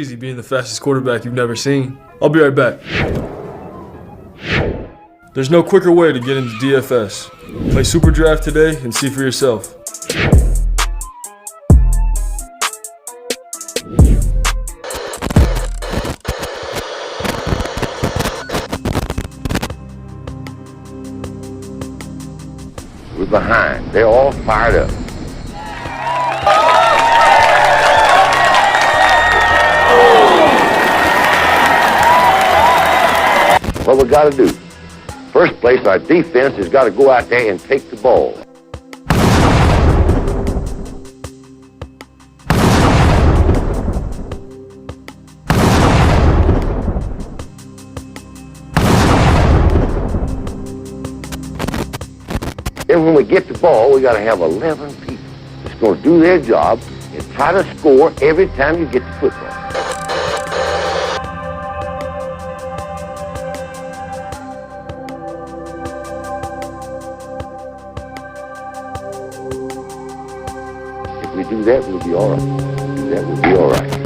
easy being the fastest quarterback you've never seen. I'll be right back. There's no quicker way to get into DFS. Play Super Draft today and see for yourself. We're behind. They're all fired up. What we got to do? First place, our defense has got to go out there and take the ball. Then when we get the ball, we got to have 11 people that's going to do their job and try to score every time you get the football. If we do that, we'll be all right. That will be all right.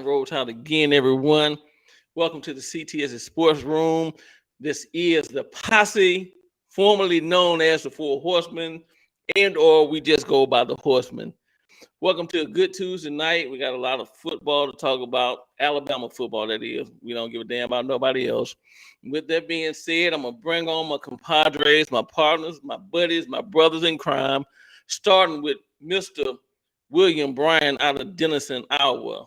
Roll Tide again, everyone. Welcome to the CTS Sports Room. This is the Posse, formerly known as the Four Horsemen, and or we just go by the Horsemen. Welcome to a good Tuesday night. We got a lot of football to talk about, Alabama football, that is. We don't give a damn about nobody else. With that being said, I'm going to bring on my compadres, my partners, my buddies, my brothers in crime, starting with Mr. William Bryan out of Denison, Iowa.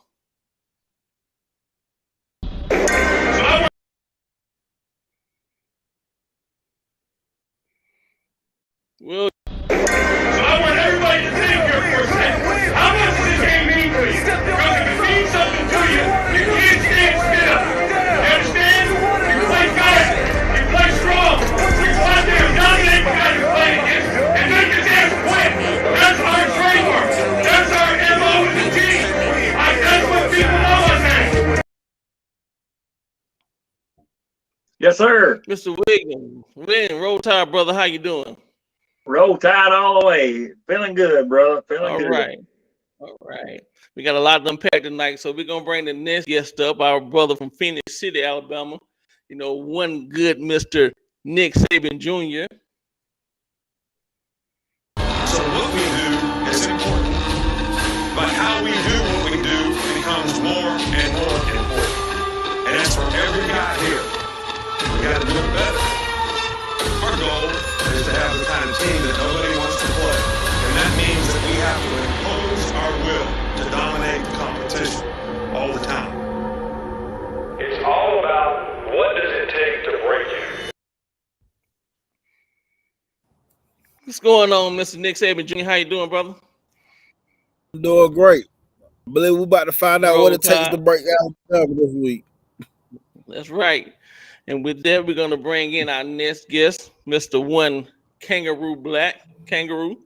Well, I want everybody to think here for a second. How much does this game mean to you? Because if it means something to you, you can't stand still. You understand? You play fast. You play strong. You go out there and dominate the guy you're playing against and make his ass quit. That's our trademark. That's our MO with the team. That's what people know us as. Yes, sir. Mr. William, Roll Tide, brother, how you doing? Roll Tide all the way. Feeling good, brother. Feeling good. All right. We got a lot to unpack tonight, so we're going to bring the next guest up, our brother from Phoenix City, Alabama. You know, one good Mr. Nick Saban Jr. So what we do is important, but how we do what we do becomes more and more important. And that's for every guy here. We got to do it better. Our goal is to have the kind of team that nobody wants to play. And that means that we have to impose our will to dominate the competition all the time. It's all about what does it take to break you. What's going on, Mr. Nick Saban Jr.? How you doing, brother? I'm doing great. I believe we're about to find out what it takes to break Alabama this week. That's right. And with that, we're going to bring in our next guest, Mr. One Kangaroo Black. Kangaroo.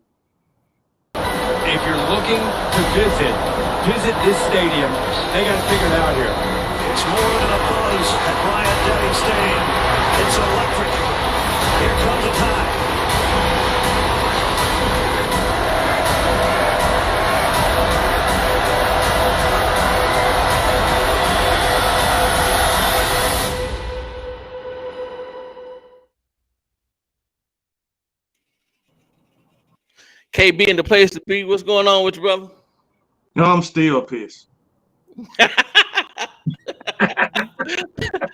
If you're looking to visit this stadium. They got to figure it out here. It's more than a buzz at Bryant-Denny Stadium. It's electric. Here comes the time. KB in the place to be. What's going on with you, brother? No, I'm still pissed.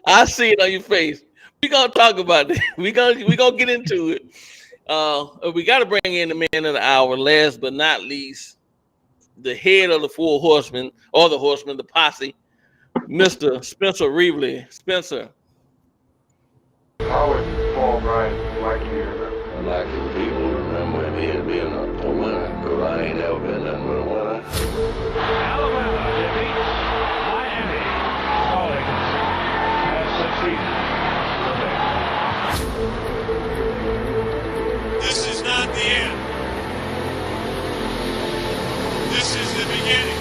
I see it on your face. We gonna talk about it. We gonna get into it. We got to bring in the man of the hour, last but not least, the head of the four horsemen, or the horsemen, the posse, Mr. Spencer Reevely. Spencer. How would Paul Bryant like you to remember? I'd like for people to remember me as being a winner, because I ain't never been nothing but a winner. Alabama defeats Miami. Rawlings has succeeded. This is not the end. This is the beginning.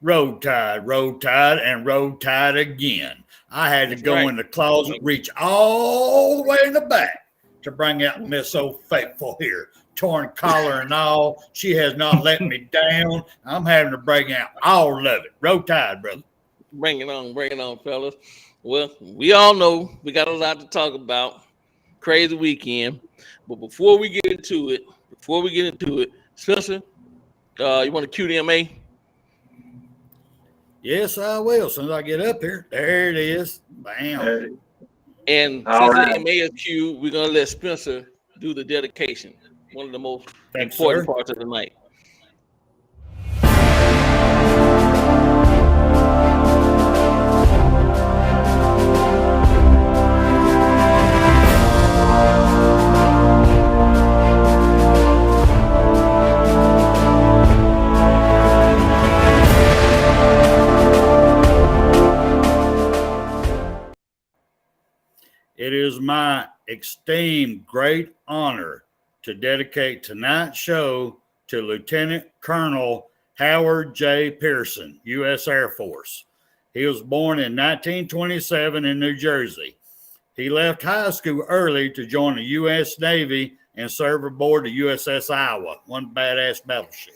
Road Tide, and Road Tide again. I had to go in the closet, reach all the way in the back to bring out Miss So Faithful here. Torn collar and all. She has not let me down. I'm having to bring out all of it. Road Tide, brother. Bring it on, fellas. Well, we all know we got a lot to talk about. Crazy weekend. But before we get into it, Spencer, you want to cue the MA? Yes, I will. As soon as I get up here, there it is. Bam. And since the MA is cue, we're gonna let Spencer do the dedication. One of the most important parts of the night. It is my esteemed great honor to dedicate tonight's show to Lieutenant Colonel Howard J. Pearson, U.S. Air Force. He was born in 1927 in New Jersey. He left high school early to join the U.S. Navy and serve aboard the USS Iowa, one badass battleship.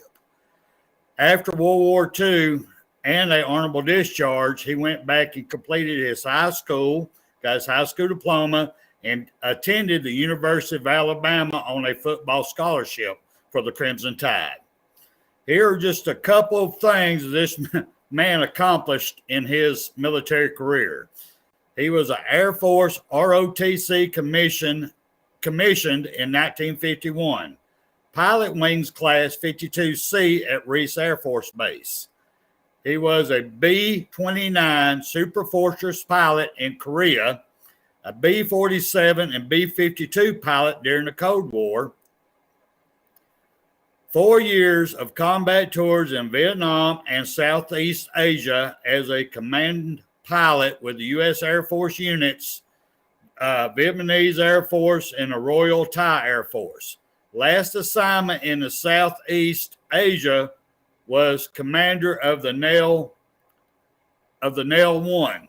After World War II and an honorable discharge, he went back and completed his high school, got his high school diploma, and attended the University of Alabama on a football scholarship for the Crimson Tide. Here are just a couple of things this man accomplished in his military career. He was an Air Force ROTC commissioned in 1951, Pilot Wings Class 52C at Reese Air Force Base. He was a B-29 Super Fortress pilot in Korea, a B-47 and B-52 pilot during the Cold War, 4 years of combat tours in Vietnam and Southeast Asia as a command pilot with the U.S. Air Force units, Vietnamese Air Force, and the Royal Thai Air Force. Last assignment in the Southeast Asia was commander of the Nail 1.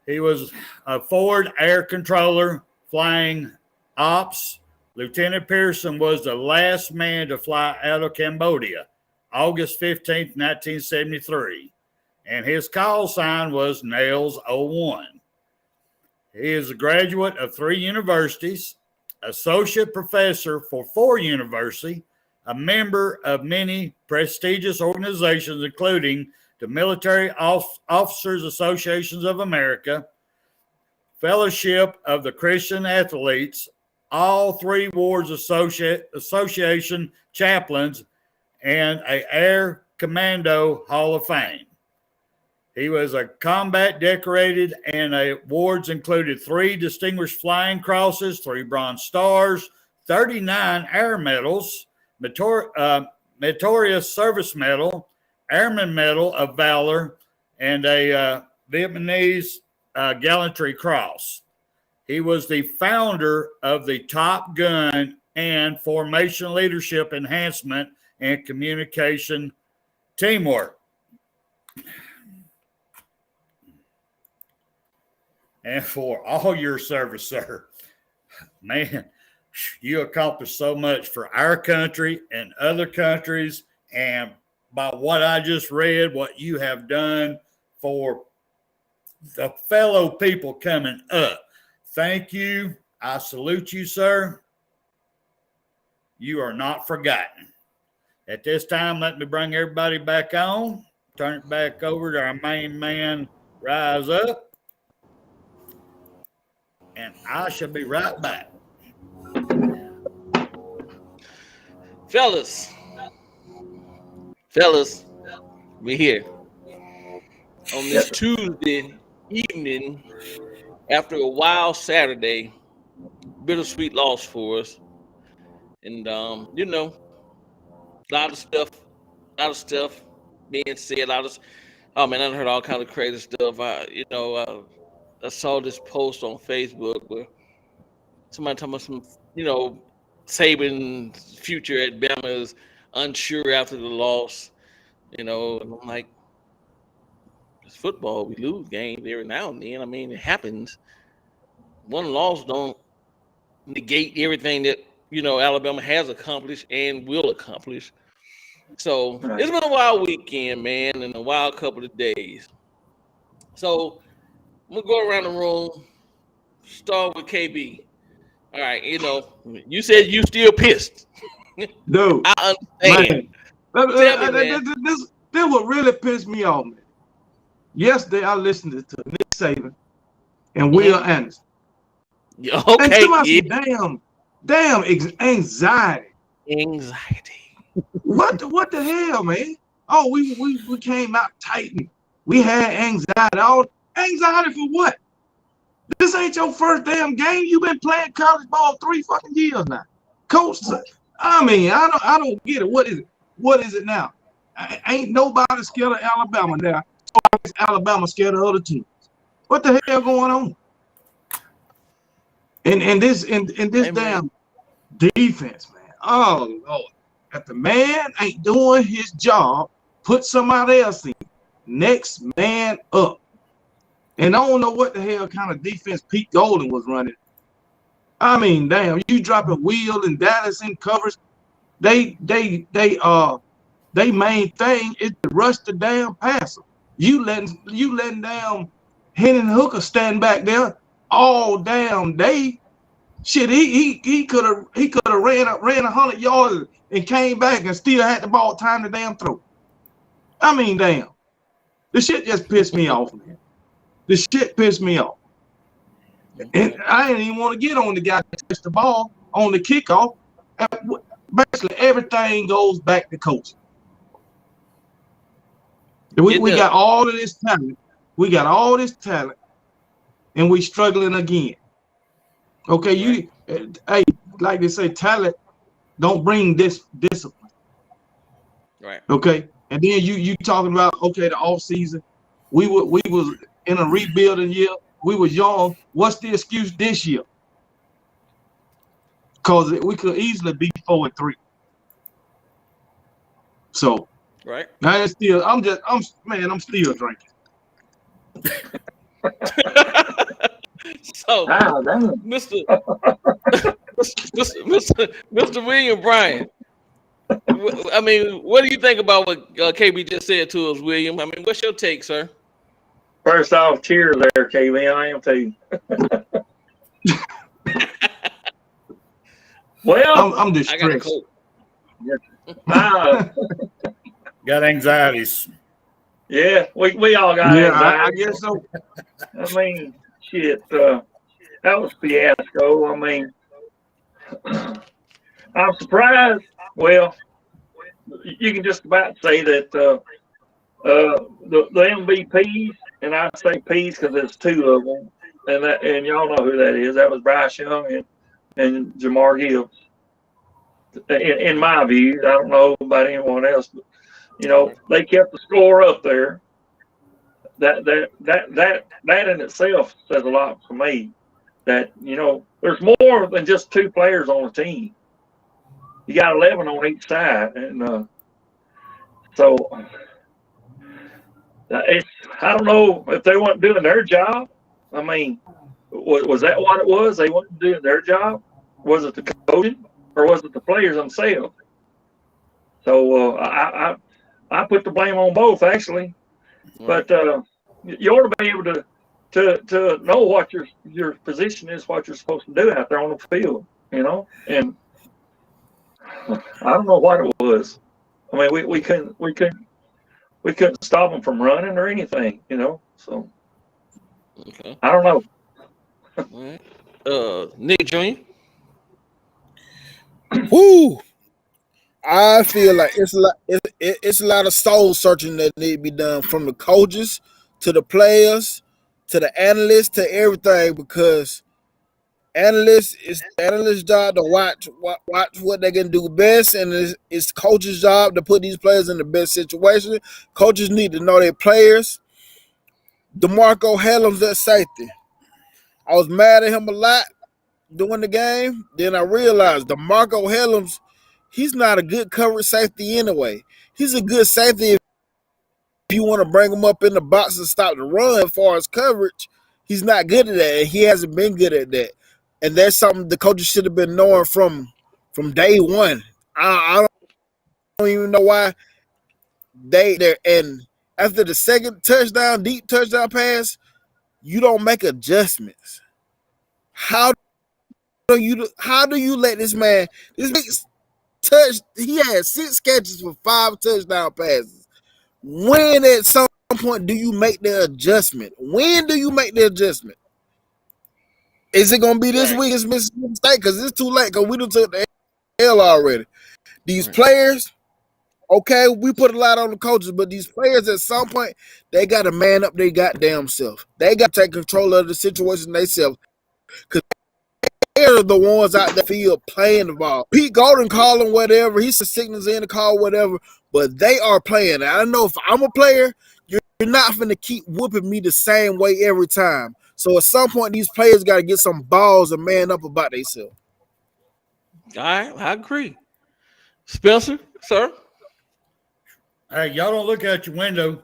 He was a forward air controller flying ops. Lieutenant Pearson was the last man to fly out of Cambodia, August 15th, 1973. And his call sign was Nails 01. He is a graduate of 3 universities, associate professor for 4 universities, a member of many prestigious organizations, including the Military Officers Associations of America, Fellowship of the Christian Athletes, all 3 Wars Association chaplains, and an Air Commando Hall of Fame. He was a combat decorated, and awards included 3 Distinguished Flying Crosses, 3 Bronze Stars, 39 Air Medals, Meritorious Service Medal, Airman Medal of Valor, and a Vietnamese Gallantry Cross. He was the founder of the Top Gun and Formation Leadership Enhancement and Communication Teamwork. And for all your service, sir, man, you accomplished so much for our country and other countries. And by what I just read, what you have done for the fellow people coming up. Thank you. I salute you, sir. You are not forgotten. At this time, let me bring everybody back on. Turn it back over to our main man, Rise Up. And I shall be right back. Fellas, we're here on this Tuesday evening after a wild Saturday. Bittersweet loss for us. And, you know, a lot of stuff being said. Oh, man, I heard all kinds of crazy stuff. I saw this post on Facebook where somebody talking about some, Saban's future at Bama is unsure after the loss, and I'm like, it's football. We lose games every now and then. I mean, it happens. One loss don't negate everything that, Alabama has accomplished and will accomplish. So it's been a wild weekend, man, and a wild couple of days. So I'm gonna go around the room, start with KB. All right, you said you still pissed. Dude, I understand. This what really pissed me off, man. Yesterday I listened to Nick Saban and Will Anderson. Yeah, okay. And somebody said, damn anxiety. What the hell, man? Oh, we came out tight and we had anxiety. Anxiety for what? This ain't your first damn game. You've been playing college ball 3 fucking years now. Coach, I mean, I don't get it. What is it? What is it now? Ain't nobody scared of Alabama now. So I guess Alabama scared of other teams. What the hell going on? And this damn defense, man. Oh Lord. If the man ain't doing his job, put somebody else in. Next man up. And I don't know what the hell kind of defense Pete Golden was running. I mean, damn, you dropping Will and Dallas in coverage. They main thing is to rush the damn passer. You letting down Henry Hooker stand back there all damn day. Shit, he could have ran 100 yards and came back and still had the ball time to damn throw. I mean, damn. This shit just pissed me off, man. This shit pissed me off. And I didn't even want to get on the guy that touched the ball on the kickoff. Basically, everything goes back to coaching. We got all of this talent. We got all this talent, and we struggling again. Okay, hey, like they say, talent don't bring this discipline. Right. Okay, and then you talking about the off season. We was in a rebuilding year. We was young. What's the excuse this year? Because we could easily be 4-3. So right. I'm still drinking. So, Mr. William Bryan, I mean, what do you think about what KB just said to us, William? I mean, what's your take, sir? First off, cheers there, KB. I am too. Well, I'm distressed. Got anxieties. Yeah, we all got anxiety. I guess so. I mean, shit, that was fiasco. I mean, I'm surprised. Well, you can just about say that the MVPs, and I say P's because there's 2 of them, and y'all know who that is. That was Bryce Young and Jamar Gibbs. In my view, I don't know about anyone else, but they kept the score up there. That in itself says a lot for me. That there's more than just 2 players on a team. You got 11 on each side, and so I don't know if they weren't doing their job. I mean, was that what it was? They weren't doing their job. Was it the coaching or was it the players themselves? So I put the blame on both actually, but you ought to be able to to know what your position is, what you're supposed to do out there on the field, and I don't know what it was. I mean, we couldn't stop them from running or anything, so Okay. I don't know. All right. Nick Jr. Woo! I feel like it's a lot of soul searching that need to be done from the coaches to the players to the analysts to everything, because it's analysts' job to watch what they can do best, and it's coaches' job to put these players in the best situation. Coaches need to know their players. DeMarco Hellams at safety. I was mad at him a lot during the game. Then I realized DeMarco Hellams, he's not a good coverage safety anyway. He's a good safety if you want to bring him up in the box and stop the run. As far as coverage, he's not good at that, and he hasn't been good at that. And that's something the coaches should have been knowing from day one. I don't even know why they're and after the second touchdown, deep touchdown pass, you don't make adjustments. How do you let this man he had 6 catches for 5 touchdown passes. When at some point do you make the adjustment? When do you make the adjustment? Is it going to be this week? It's Mississippi State, because it's too late, because we done took the L already. These players, okay, we put a lot on the coaches, but these players at some point, they got to man up their goddamn self. They got to take control of the situation themselves, because they're the ones out the field playing the ball. Pete Golden calling whatever, he said signals in the call whatever, but they are playing. And I know if I'm a player, you're not going to keep whooping me the same way every time. So at some point, these players got to get some balls and man up about themselves. I agree. Spencer, sir? Hey, y'all don't look out your window.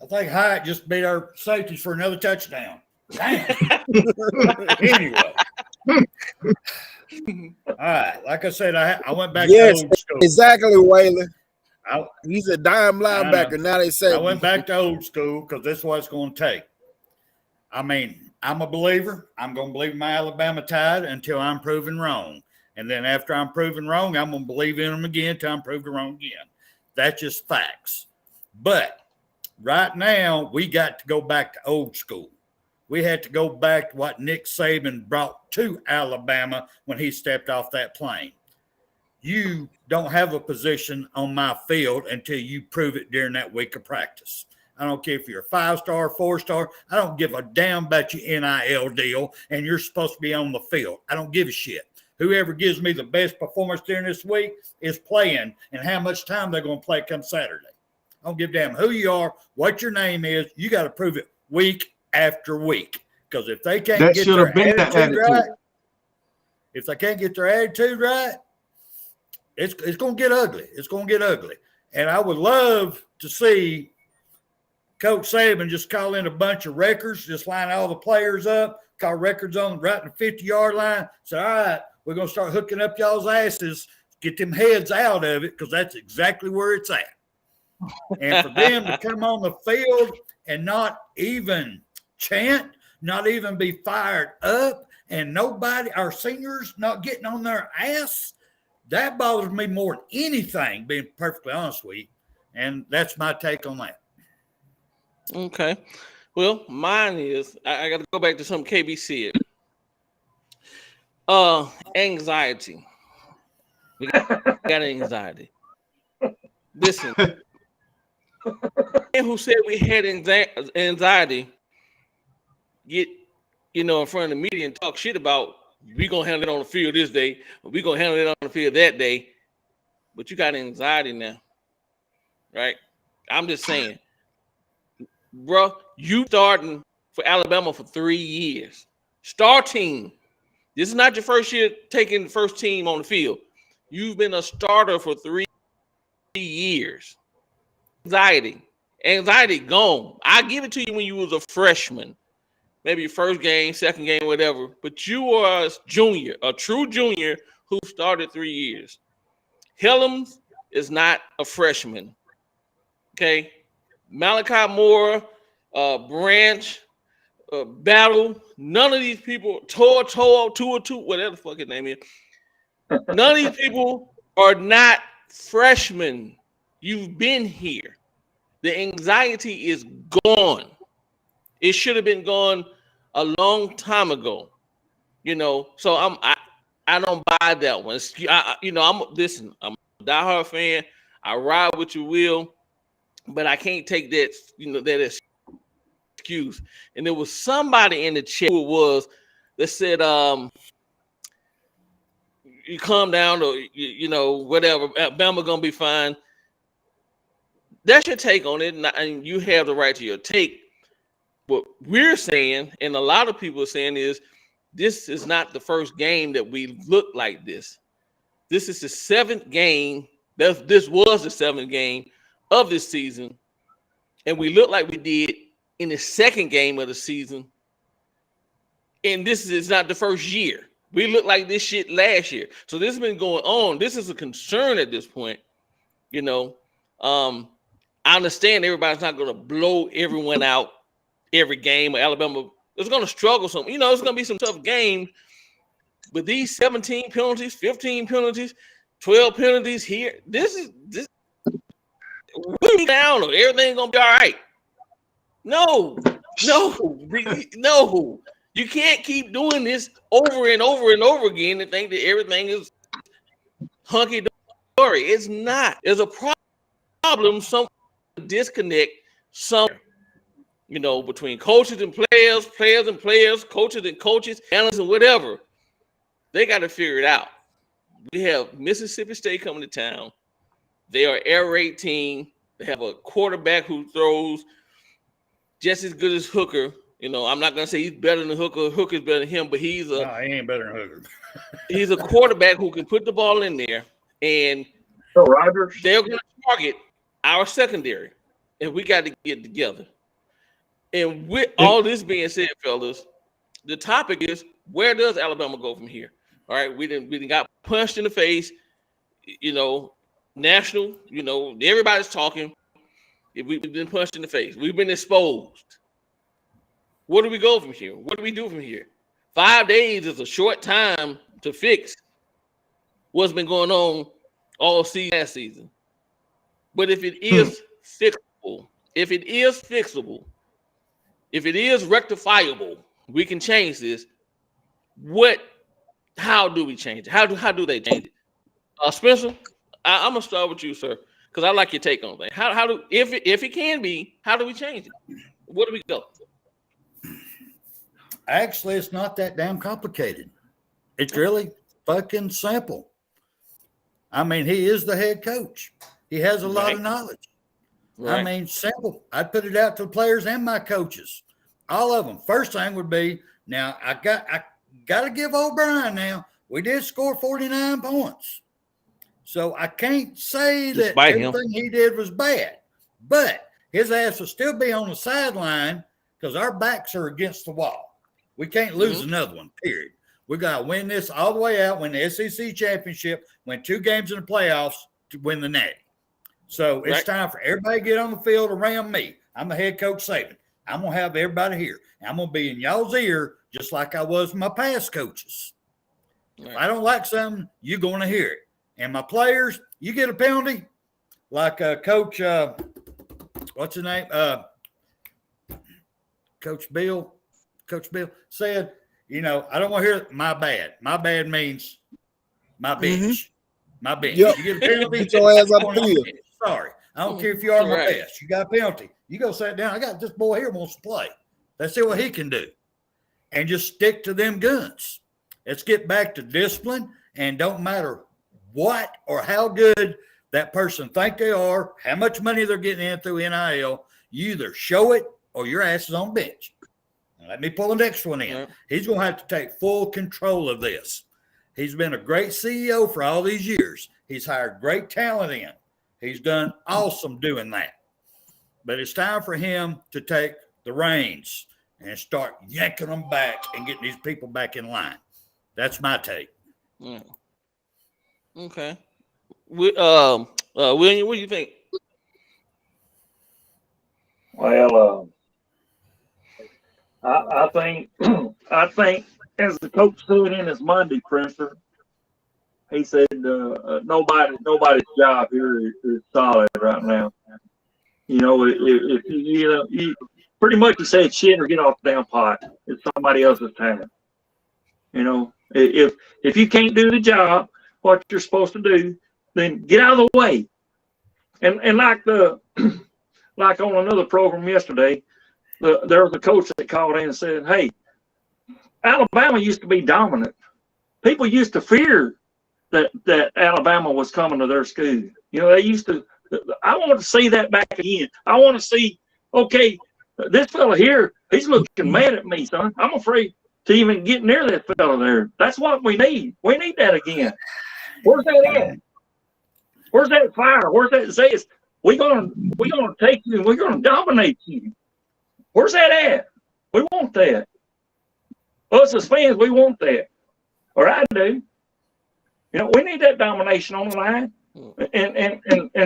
I think Hyatt just beat our safeties for another touchdown. Damn. Anyway. All right. Like I said, I went back to old school. Exactly, Waylon. He's a dime linebacker. Now they say I went back to old school because this is what it's going to take. I mean, I'm a believer. I'm going to believe my Alabama Tide until I'm proven wrong. And then after I'm proven wrong, I'm going to believe in them again until I'm proven wrong again. That's just facts. But right now, we got to go back to old school. We had to go back to what Nick Saban brought to Alabama when he stepped off that plane. You don't have a position on my field until you prove it during that week of practice. I don't care if you're a 5-star, 4-star. I don't give a damn about your NIL deal, and you're supposed to be on the field. I don't give a shit. Whoever gives me the best performance during this week is playing, and how much time they're going to play come Saturday. I don't give a damn who you are, what your name is. You got to prove it week after week. Because if they can't get their attitude right, if they can't get their attitude right, it's going to get ugly. It's going to get ugly. And I would love to see Coach Saban just call in a bunch of records, just line all the players up, call records on right in the 50-yard line. Say, all right, we're going to start hooking up y'all's asses, get them heads out of it, because that's exactly where it's at. And for them to come on the field and not even chant, not even be fired up, and nobody, our seniors, not getting on their ass, that bothers me more than anything, being perfectly honest with you. And that's my take on that. Okay. Well, mine is, I got to go back to something KB said. Anxiety. We got anxiety. Listen, who said we had anxiety get, in front of the media and talk shit about we gonna handle it on the field this day, we gonna handle it on the field that day, but you got anxiety now, right? I'm just saying, bro, you starting for Alabama for 3 years, starting. This is not your first year taking the first team on the field. You've been a starter for 3 years. Anxiety gone. I give it to you when you was a freshman, maybe your first game, second game, whatever. But you are a junior, a true junior who started 3 years. Hillams is not a freshman. Okay, Malachi Moore, Branch, battle. None of these people, two, whatever the fuck his name is. None of these people are not freshmen. You've been here. The anxiety is gone. It should have been gone a long time ago. So I don't buy that one. I'm a diehard fan. I ride with your will, but I can't take that, that excuse. And there was somebody in the chat who that said, you calm down, or whatever. Bama gonna be fine. That's your take on it, and you have the right to your take. What we're saying, and a lot of people are saying, is this is not the first game that we look like this. This is the seventh game. This was the seventh game of this season, and we look like we did in the second game of the season. And this is not the first year. We looked like this shit last year. So this has been going on. This is a concern at this point. I understand everybody's not going to blow everyone out every game. Alabama is going to struggle some. It's going to be some tough games. But these 17 penalties, 15 penalties, 12 penalties here, this we're down, or everything's going to be all right. No. You can't keep doing this over and over and over again and think that everything is hunky-dory. It's not. There's a problem, some disconnect somewhere, between coaches and players, players and players, coaches and coaches, analysts and whatever. They got to figure it out. We have Mississippi State coming to town. They are air raid team. They have a quarterback who throws just as good as Hooker. I'm not gonna say he's better than Hooker. Hooker's better than him, but he ain't better than Hooker. He's a quarterback who can put the ball in there, and they're gonna target our secondary, and we got to get together. And with all this being said, fellas, the topic is, where does Alabama go from here? All right, we didn't got punched in the face. National. Everybody's talking. We've been punched in the face. We've been exposed. Where do we go from here? What do we do from here? 5 days is a short time to fix what's been going on all season, last season. But if it is fixable, if it is rectifiable, we can change this. How do we change it? How do they change it? Spencer, I'm gonna start with you, sir, because I like your take on that. How do if it can be, how do we change it? Where do we go? Actually, it's not that damn complicated. It's really fucking simple. I mean, he is the head coach. He has a lot of knowledge. Right. I mean, simple. I'd put it out to the players and my coaches, all of them. First thing would be, now I got to give O'Brien now. We did score 49 points. So I can't say that everything he did was bad, but his ass will still be on the sideline because our backs are against the wall. We can't lose another one, period. We got to win this all the way out, win the SEC championship, win 2 games in the playoffs to win the Natty. So it's time for everybody to get on the field around me. I'm the head coach, Saban. I'm going to have everybody here. I'm going to be in y'all's ear just like I was with my past coaches. If I don't like something, you're going to hear it. And my players, you get a penalty, like Coach, what's his name? Coach Bill said, I don't want to hear my bad. My bad means my bench. My bench. Yep. You get a penalty. Get your ass up the field. Sorry. I don't care if you are my best. You got a penalty. You go sit down. I got this boy here wants to play. Let's see what he can do. And just stick to them guns. Let's get back to discipline, and don't matter what or how good that person think they are, how much money they're getting in through NIL, you either show it or your ass is on bench. Let me pull the next one in. He's going to have to take full control of this. He's been a great CEO for all these years. He's hired great talent in. He's done awesome doing that. But it's time for him to take the reins and start yanking them back and getting these people back in line. That's my take. Okay. William, what do you think? Well, I think I think as the coach said in his Monday presser, he said nobody's job here is solid right now. You know, if you pretty much he said shit or get off the damn pot. It's somebody else's time. You know, if you can't do the job, what you're supposed to do, then get out of the way. And like like on another program yesterday, there was a coach that called in and said, "Hey, Alabama used to be dominant. People used to fear that Alabama was coming to their school. You know, they used to. I want to see that back again. I want to see. Okay, this fella here, he's looking mad at me, son. I'm afraid to even get near that fella there. That's what we need. We need that again. Where's that at? Where's that fire? Where's that zest? We're gonna take you and we're gonna dominate you. Where's that at? We want that. Us as fans, we want that. Or I do. You know, we need that domination on the line. And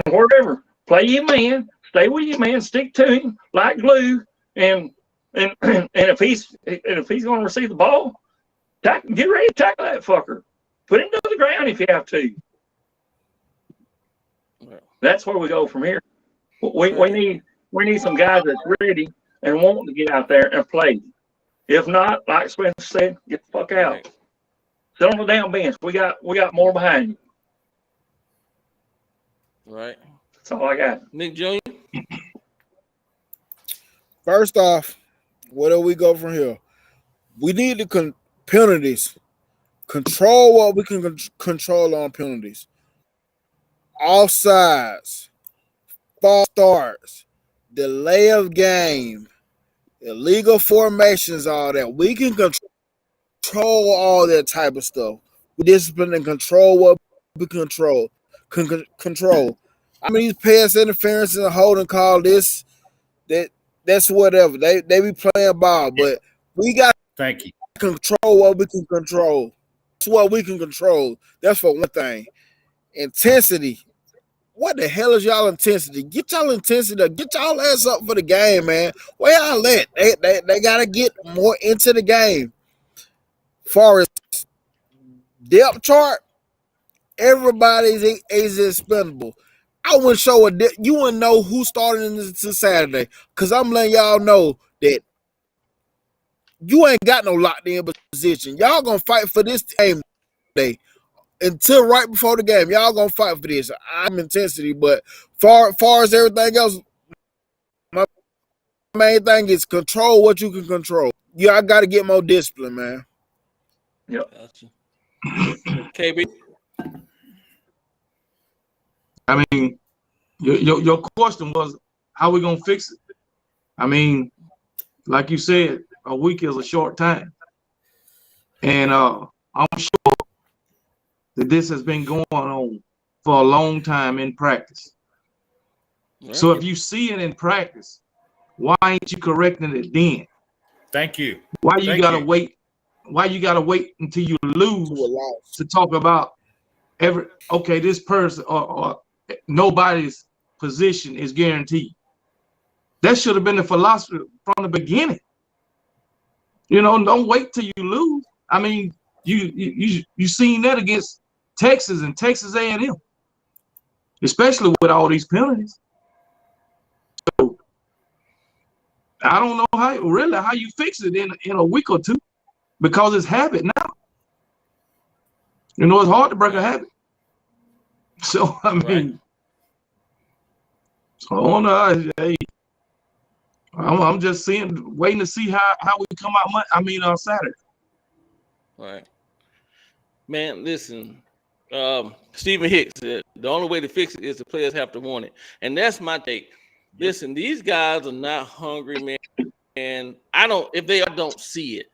whatever. Play your man, stay with your man, stick to him like glue. And if he's gonna receive the ball, get ready to tackle that fucker. Put him to the ground if you have to. That's where we go from here. We need some guys that's ready and wanting to get out there and play. If not, like Spencer said, get the fuck out. Right. Sit on the damn bench. We got more behind you. Right. That's all I got. Nick Jr. First off, where do we go from here? We need the penalties. Control what we can control on penalties. Offsides, false starts, delay of game, illegal formations, all that. We can control all that type of stuff. We discipline and control what we control. Control. I mean, these pass interference and holding call, that's whatever. They be playing ball, but we got to control what we can control. That's what we can control. That's for one thing. Intensity. What the hell is y'all intensity? Get y'all intensity. Get y'all ass up for the game, man. Where y'all at? They gotta get more into the game. Far as depth chart, everybody is expendable. I wouldn't show you wouldn't know who started in this Saturday, because I'm letting y'all know that you ain't got no locked in position. Y'all gonna fight for this game today. Until right before the game, y'all gonna fight for this. I'm intensity, but far as everything else, my main thing is control what you can control. I got to get more discipline, man. Yep. Gotcha. KB. I mean, your question was how we gonna fix it. I mean, like you said, a week is a short time, and I'm sure that this has been going on for a long time in practice. Right. So if you see it in practice, why ain't you correcting it then? Thank you. Why you gotta wait? Why you gotta wait until you lose to talk about this person or nobody's position is guaranteed? That should have been the philosophy from the beginning. You know, don't wait till you lose. I mean, you seen that against Texas and Texas A&M, especially with all these penalties. So I don't know how you fix it in a week or two, because it's habit now. You know, it's hard to break a habit. So I mean, so on I'm just waiting to see how we come out. Saturday. Right, man. Listen. Stephen Hicks said the only way to fix it is the players have to want it, and that's my take. Listen, these guys are not hungry, man, and if they don't see it.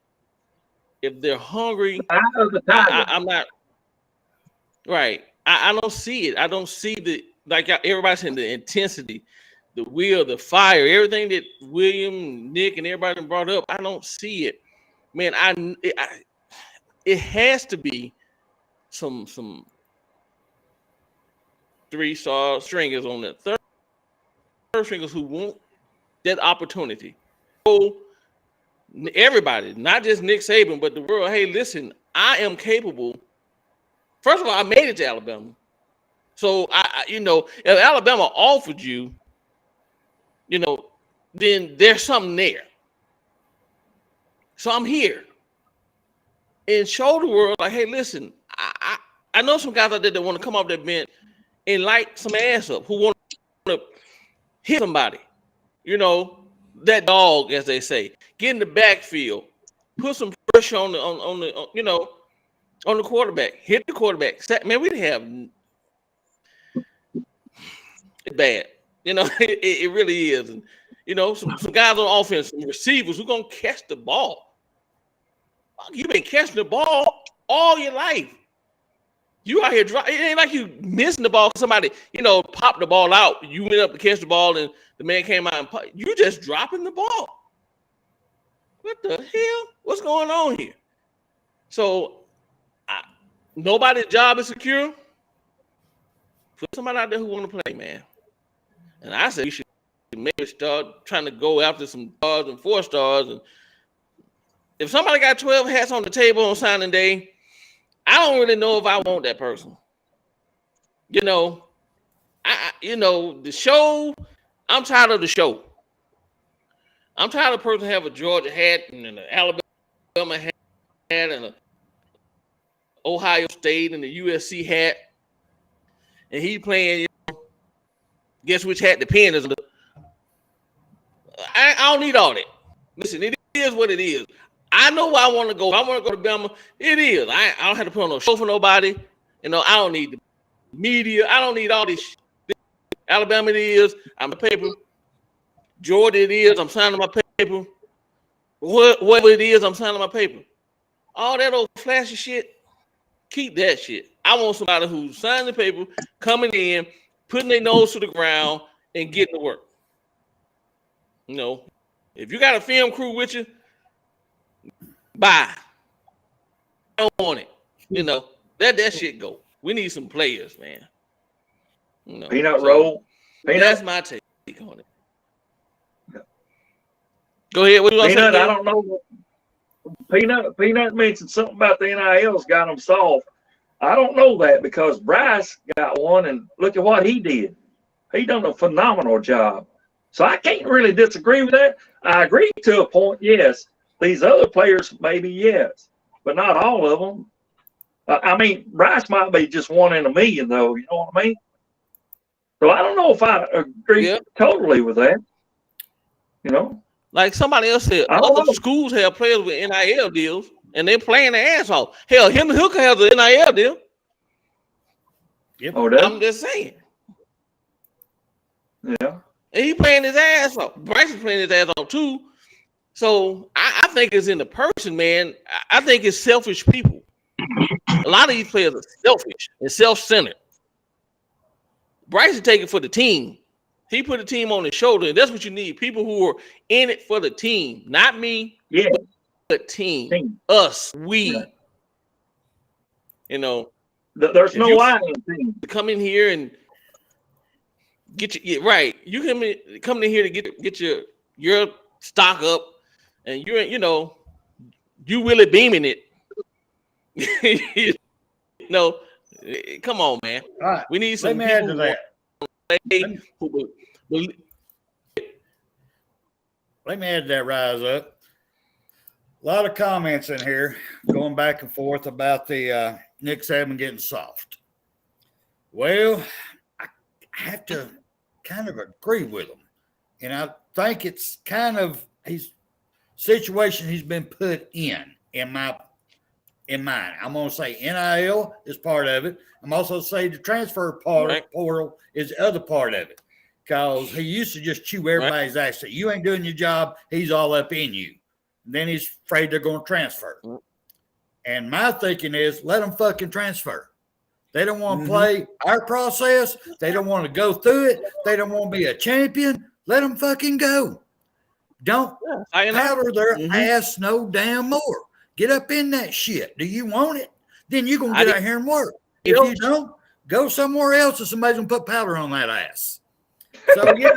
If they're hungry, I'm not right. I don't see it. I don't see like everybody's saying, the intensity, the will, the fire, everything that William, Nick, and everybody brought up. I don't see it, man. It has to be some 3-star stringers on that third stringers who want that opportunity. So everybody, not just Nick Saban, but the world. Hey, listen, I am capable. First of all, I made it to Alabama. So, if Alabama offered you, then there's something there. So I'm here. And show the world, like, hey, listen, I know some guys out there that want to come off that bench and light some ass up, who want to hit somebody. That dog, as they say. Get in the backfield. Put some pressure on the quarterback. Hit the quarterback. Man, we didn't have it's bad. It really is. And, some guys on offense, some receivers who gonna catch the ball. You've been catching the ball all your life. You out here it ain't like you missing the ball. Somebody, popped the ball out. You went up to catch the ball, and the man came out and you just dropping the ball. What the hell? What's going on here? So, nobody's job is secure. Put somebody out there who want to play, man. And I said we should maybe start trying to go after some stars and 4 stars. And if somebody got 12 hats on the table on signing day, I don't really know if I want that person. The show, I'm tired of the show. I'm tired of a person have a Georgia hat and an Alabama hat and a Ohio State and the USC hat. And he playing, guess which hat the pen is under. I don't need all that. Listen, it is what it is. I know where I want to go. If I want to go to Bama, it is. I don't have to put on no show for nobody. I don't need the media. I don't need all this shit. Alabama it is. I'm a paper. Georgia it is. I'm signing my paper. Whatever it is, I'm signing my paper. All that old flashy shit, keep that shit. I want somebody who's signing the paper, coming in, putting their nose to the ground, and getting to work. If you got a film crew with you, bye. I don't want it. Let that shit go. We need some players, man. Peanut roll. That's my take on it. Go ahead. What you want to say? I don't know. Peanut mentioned something about the NIL's got them soft. I don't know that because Bryce got one, and look at what he did. He done a phenomenal job. So I can't really disagree with that. I agree to a point, yes. These other players, maybe yes, but not all of them. Bryce might be just 1 in a million, though. You know what I mean? So I don't know if I agree totally with that. Like somebody else said, other schools have players with NIL deals, and they're playing their ass off. Hell, Henry Hooker has an NIL deal. Yep. I'm just saying. Yeah. And he playing his ass off. Bryce is playing his ass off too. So I think it's in the person, man. I think it's selfish people. A lot of these players are selfish and self-centered. Bryce is taking for the team. He put the team on his shoulder, and that's what you need. People who are in it for the team. Not me, but the team. Us, we. Yeah. There's no line in team. Come in here and get your right. You come in here to get your stock up, and you're you really beaming it. Come on, man. All right. We need some. Let me add to that. Let me add that, Rise Up. A lot of comments in here going back and forth about the Nick Saban getting soft. Well, I have to kind of agree with him. And I think it's kind of his situation he's been put in mine. I'm going to say NIL is part of it. I'm also saying the transfer portal is the other part of it. Because he used to just chew everybody's ass. You ain't doing your job. He's all up in you. And then he's afraid they're going to transfer. And my thinking is let them fucking transfer. They don't want to play our process. They don't want to go through it. They don't want to be a champion. Let them fucking go. Don't powder their ass no damn more. Get up in that shit. Do you want it? Then you're going to get out here and work. If you don't, go somewhere else and somebody's going to put powder on that ass. So, I do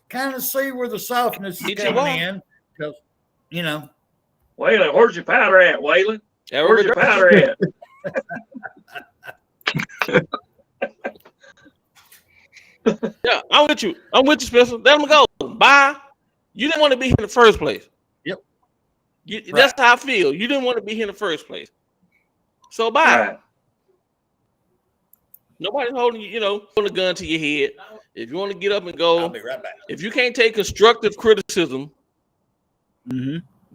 kind of see where the softness is coming in. you know. Waylon, where's your powder at, Waylon? Where's your powder at? Yeah, I'm with you. I'm with you, Spencer. Let them go. Bye. You didn't want to be here in the first place. Yep. That's how I feel. You didn't want to be here in the first place. So bye. Right. Nobody's holding you, holding a gun to your head. If you want to get up and go, I'll be right back. if you can't take constructive criticism,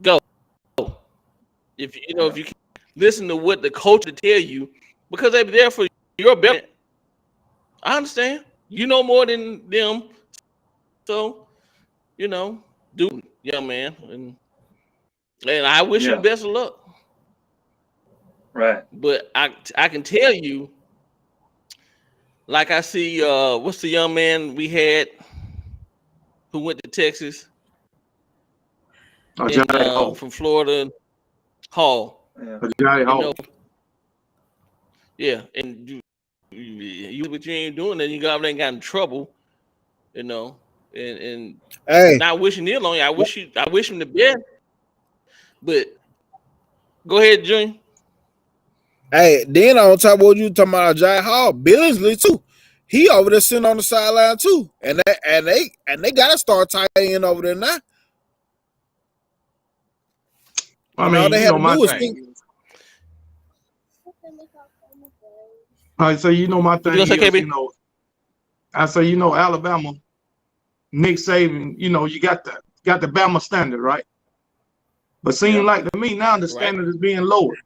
go. If you can't listen to what the coach will tell you, because they're there for your benefit. I understand. You know more than them. So, do young man. And I wish you the best of luck. Right. But I can tell you, like I see, what's the young man we had who went to Texas? From Florida, Hall. Johnny Hall. Yeah, and you but you ain't doing that. You ain't got in trouble, and hey, not wishing ill on you. I wish him the best. But go ahead, Junior. Hey, then on top of what you talking about, Jai Hall, Billingsley too. He over there sitting on the sideline too, and they got to start tying in over there now. I mean, all they had to my do is thing. think. All right, so my thing is, I say, Alabama, Nick Saban, you got the Bama standard, right? But seems like to me now the standard is being lowered.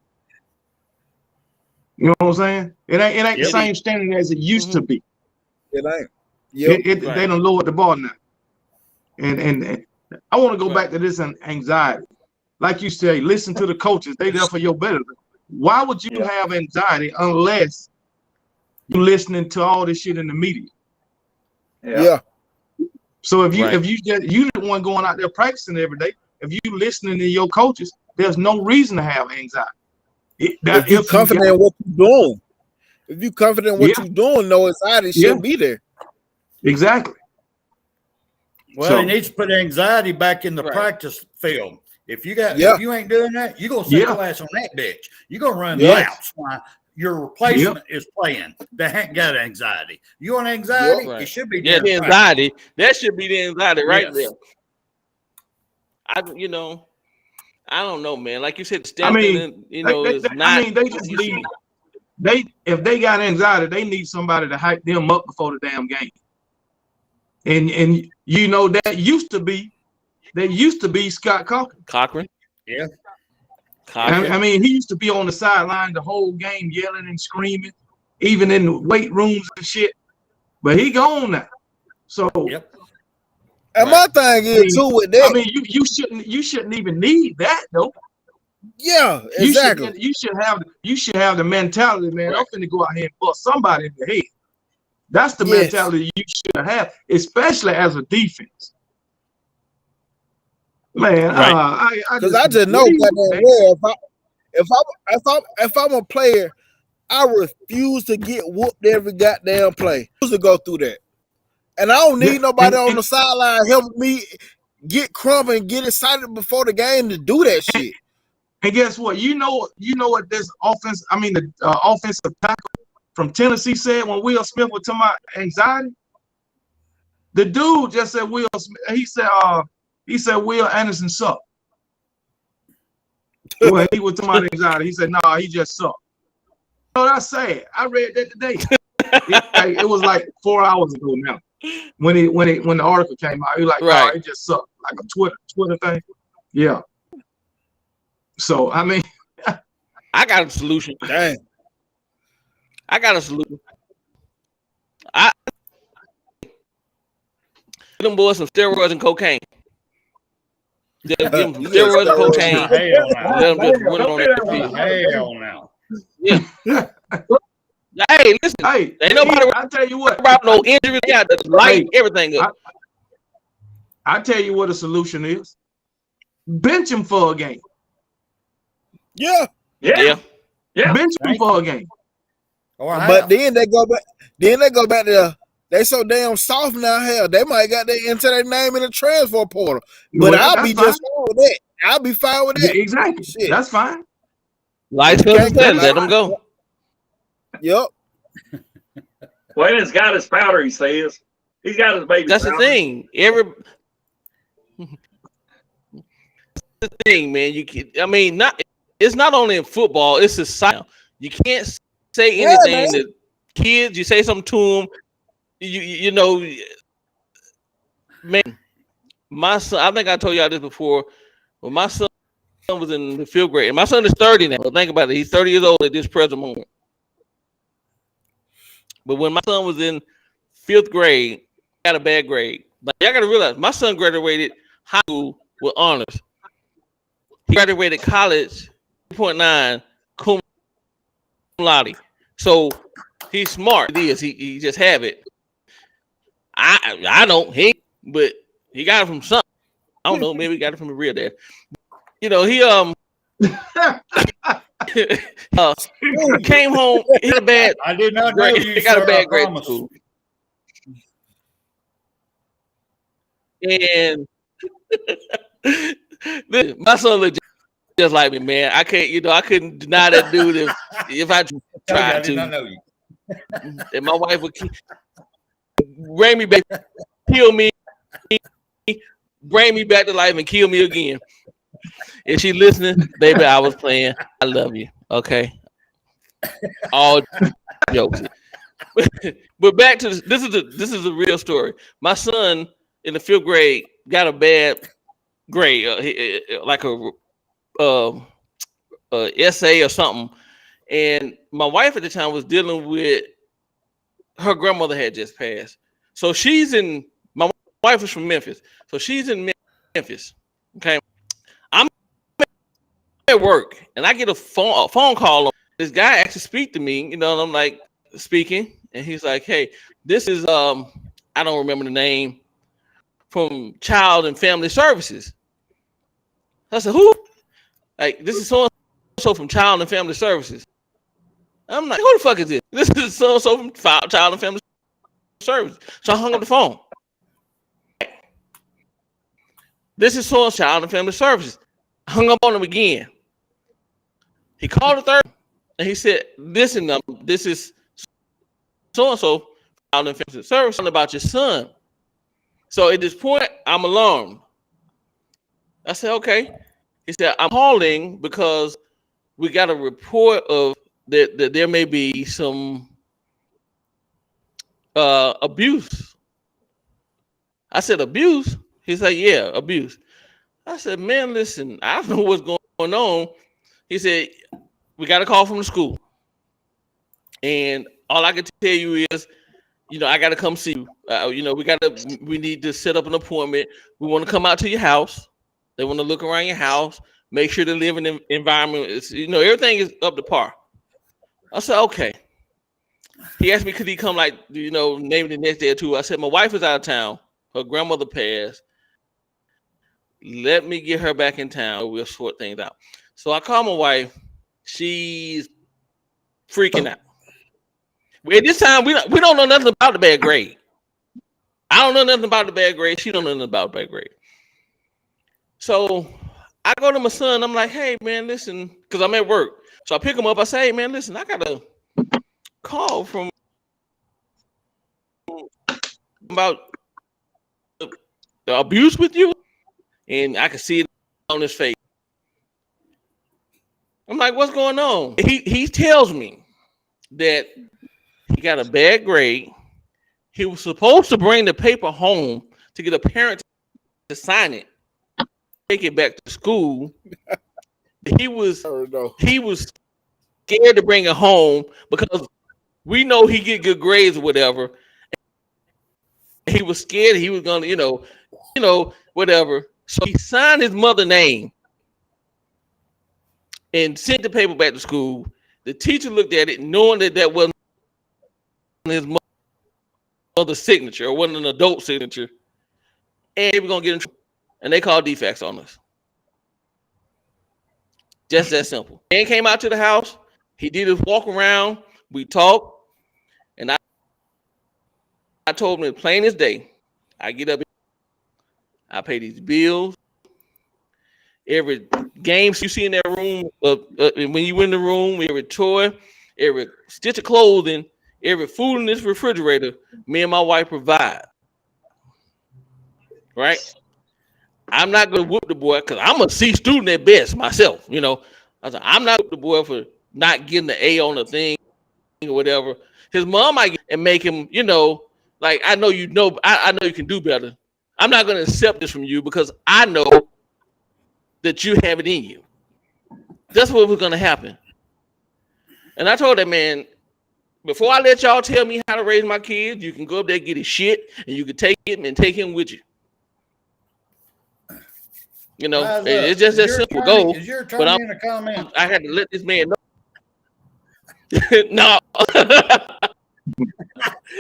You know what I'm saying? It ain't the same standard as it used to be. It ain't. Yep. They done lowered the bar now. And I want to go back to this anxiety. Like you say, listen to the coaches. They there for your betterment. Why would you have anxiety unless you're listening to all this shit in the media? Yeah. So if you the one going out there practicing every day, if you listening to your coaches, there's no reason to have anxiety. If you're confident in what you're doing, you're doing, no anxiety should be there. Exactly. Well, he needs to put anxiety back in the practice field. If you ain't doing that, you're gonna sit your ass on that bitch. You're gonna run laps while your replacement is playing. They ain't got anxiety. You want anxiety? It should be the anxiety. That should be the anxiety right there. I don't know, man. Like you said, they just need. If they got anxiety, they need somebody to hype them up before the damn game. And that used to be Scott Cochran. Yeah. Cochran. I mean, he used to be on the sideline the whole game, yelling and screaming, even in the weight rooms and shit. But he gone now. So. Yep. And my thing is too with that. I mean, you shouldn't even need that though. Yeah, exactly. You should have the mentality, man. I'm finna go out here and bust somebody in the head. That's the mentality you should have, especially as a defense. Man, because I just know that if I'm a player, I refuse to get whooped every goddamn play. I refuse to go through that. And I don't need nobody on the sideline helping me get crumb and get excited before the game to do that shit. And guess what? You know what this the offensive tackle from Tennessee said when Will Smith was talking about anxiety? The dude just said Will Smith. He said Will Anderson sucked. Well, he was talking about anxiety. He said, "No, he just sucked." You know what I said? I read that today. It was like 4 hours ago now. When the article came out, he was like, "Oh, it just sucked," like a Twitter thing. Yeah. So I mean, I got a solution. Dang. I got a solution. Them boys some steroids and cocaine. Give them steroids and cocaine. Let them just run on that field. Hell no. Yeah. Hey, listen. Hey, ain't nobody. I tell you what. About no injuries. Yeah, the light, everything up. I tell you what the solution is. Bench him for a game. Yeah. Bench him for a game. But then they go back. To they so damn soft now. Hell, they might got their into their name in the transfer portal. But I'll be just fine with that. I'll be fine with that. Exactly. Shit. That's fine. Life doesn't say, let them go. Yep. Well, he's got his powder, he says. He's got his baby That's powder. the thing. The thing, man. It's not only in football, it's society. You can't say anything to kids. You say something to them, you know, man. My son, I think I told y'all this before. When my son was in the 5th grade, and my son is 30 now. So think about it. He's 30 years old at this present moment. But when my son was in 5th grade, got a bad grade. But y'all got to realize, my son graduated high school with honors. He graduated college 2.9 cum laude. So he's smart. It is. He just have it. I don't. But he got it from something. I don't know. Maybe he got it from the real dad. You know, he came home. He had a bad. I did not know grade. you. He got sir, a bad I grade in promise. school. And my son looked just like me, man. I couldn't deny that dude if I tried I did to. not know you. And my wife would bring me back, kill me, bring me back to life and kill me again. Is she listening? Baby, I was playing. I love you. Okay. All jokes. But back to this is a real story. My son in the 5th grade got a bad grade, like a essay or something. And my wife at the time was dealing with her grandmother had just passed. So my wife is from Memphis. So she's in Memphis. Okay. I'm at work and I get a phone call. This guy actually speak to me, and I'm like speaking, and he's like, "Hey, this is I don't remember the name, from Child and Family Services." I said, "Who?" Like, this is so from Child and Family Services. I'm like, "Who the fuck is this?" This is so from Child and Family Services. So I hung up the phone. This is so Child and Family Services. I hung up on him again. He called the third, and he said, "Listen, this is so and so Child and Family Services, something about your son." So at this point, I'm alarmed. I said, "Okay." He said, "I'm calling because we got a report of that there may be some abuse." I said, "Abuse?" He said, "Yeah, abuse." I said, "Man, listen, I don't know what's going on." He said, "We got a call from the school, and all I can tell you is, I got to come see you. We need to set up an appointment. We want to come out to your house. They want to look around your house, make sure the living environment is, everything is up to par." I said, "Okay." He asked me, could he come, maybe the next day or two. I said, "My wife is out of town. Her grandmother passed. Let me get her back in town. We'll sort things out." So I called my wife. She's freaking out. At this time, we don't know nothing about the bad grade. I don't know nothing about the bad grade. She don't know nothing about the bad grade. So I go to my son. I'm like, "Hey, man, listen," because I'm at work. So I pick him up. I say, "Hey, man, listen, I got a call from about the abuse with you," and I can see it on his face. I'm like, "What's going on?" He tells me that he got a bad grade. He was supposed to bring the paper home to get a parent to sign it, take it back to school. He was scared to bring it home because we know he get good grades or whatever. He was scared he was gonna, whatever. So he signed his mother's name and sent the paper back to school. The teacher looked at it, knowing that wasn't his mother's signature or wasn't an adult signature, and they were gonna get in trouble. And they called defects on us. Just that simple. Man came out to the house. He did his walk around. We talked, and I told him plain as day. I get up, I pay these bills, every game you see in that room, when you in the room, every toy, every stitch of clothing, every food in this refrigerator, me and my wife provide. Right? I'm not gonna whoop the boy because I'm a C student at best myself. You know, I'm not whoop the boy for not getting the A on the thing or whatever. His mom might get and make him, you know, like I know you know, I know you can do better. I'm not gonna accept this from you because I know that you have it in you. That's what was gonna happen. And I told that man, before I let y'all tell me how to raise my kids, you can go up there, get his shit, and you can take him and take him with you. You know, it's just that simple. Go. Is your attorney in a comment? I had to let this man know. No.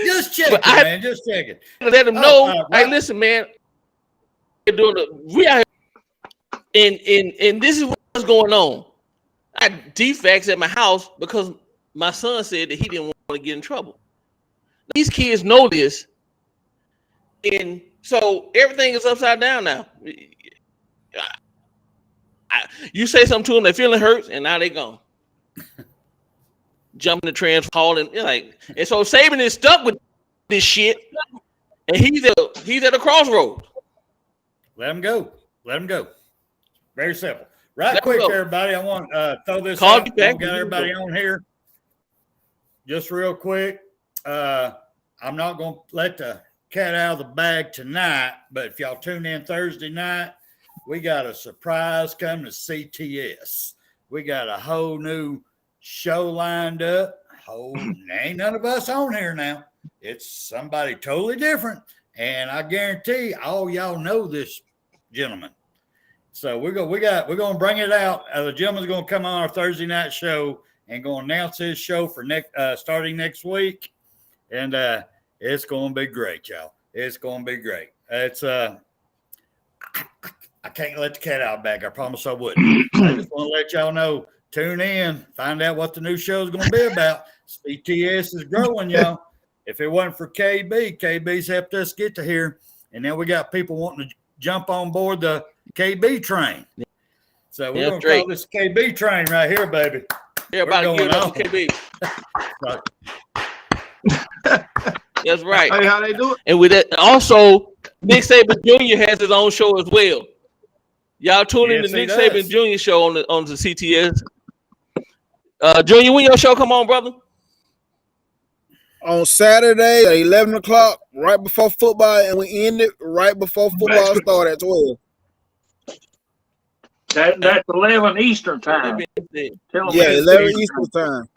Just checking, man. Just checking. Let him know. Hey, listen, man. We are, and this is what's going on. I had defects at my house because my son said that he didn't want to get in trouble. These kids know this, and so everything is upside down now. You say something to them, they feeling hurt, and now they gone. Jumping the trans, calling, like, and so Saban is stuck with this shit, and he's at a crossroads. Let him go. Let him go. Very simple. Right quick, everybody. I want to throw this Call out. Got everybody on here. Just real quick. I'm not going to let the cat out of the bag tonight, but if y'all tune in Thursday night, we got a surprise coming to CTS. We got a whole new show lined up. Ain't none of us on here now. It's somebody totally different. And I guarantee all y'all know this gentleman. So we're gonna bring it out. The gentleman's gonna come on our Thursday night show and gonna announce his show for starting next week. And it's gonna be great, y'all. It's gonna be great. It's I can't let the cat out back. I promise I wouldn't. I just want to let y'all know. Tune in, find out what the new show is going to be about. CTS is growing, y'all. If it wasn't for KB's helped us get to here, and now we got people wanting to jump on board the KB train. So we're going to call this KB train right here, baby. Everybody give it up to KB. That's right. Hey, how they do it? And with that, also, Nick Saban Jr. has his own show as well. Y'all tune in to Nick Saban Jr. show on the CTS. Junior, when your show come on, brother? On Saturday at 11 o'clock, right before football, and we end it right before football starts at 12. That's 11 Eastern time. Yeah, 11 Eastern time.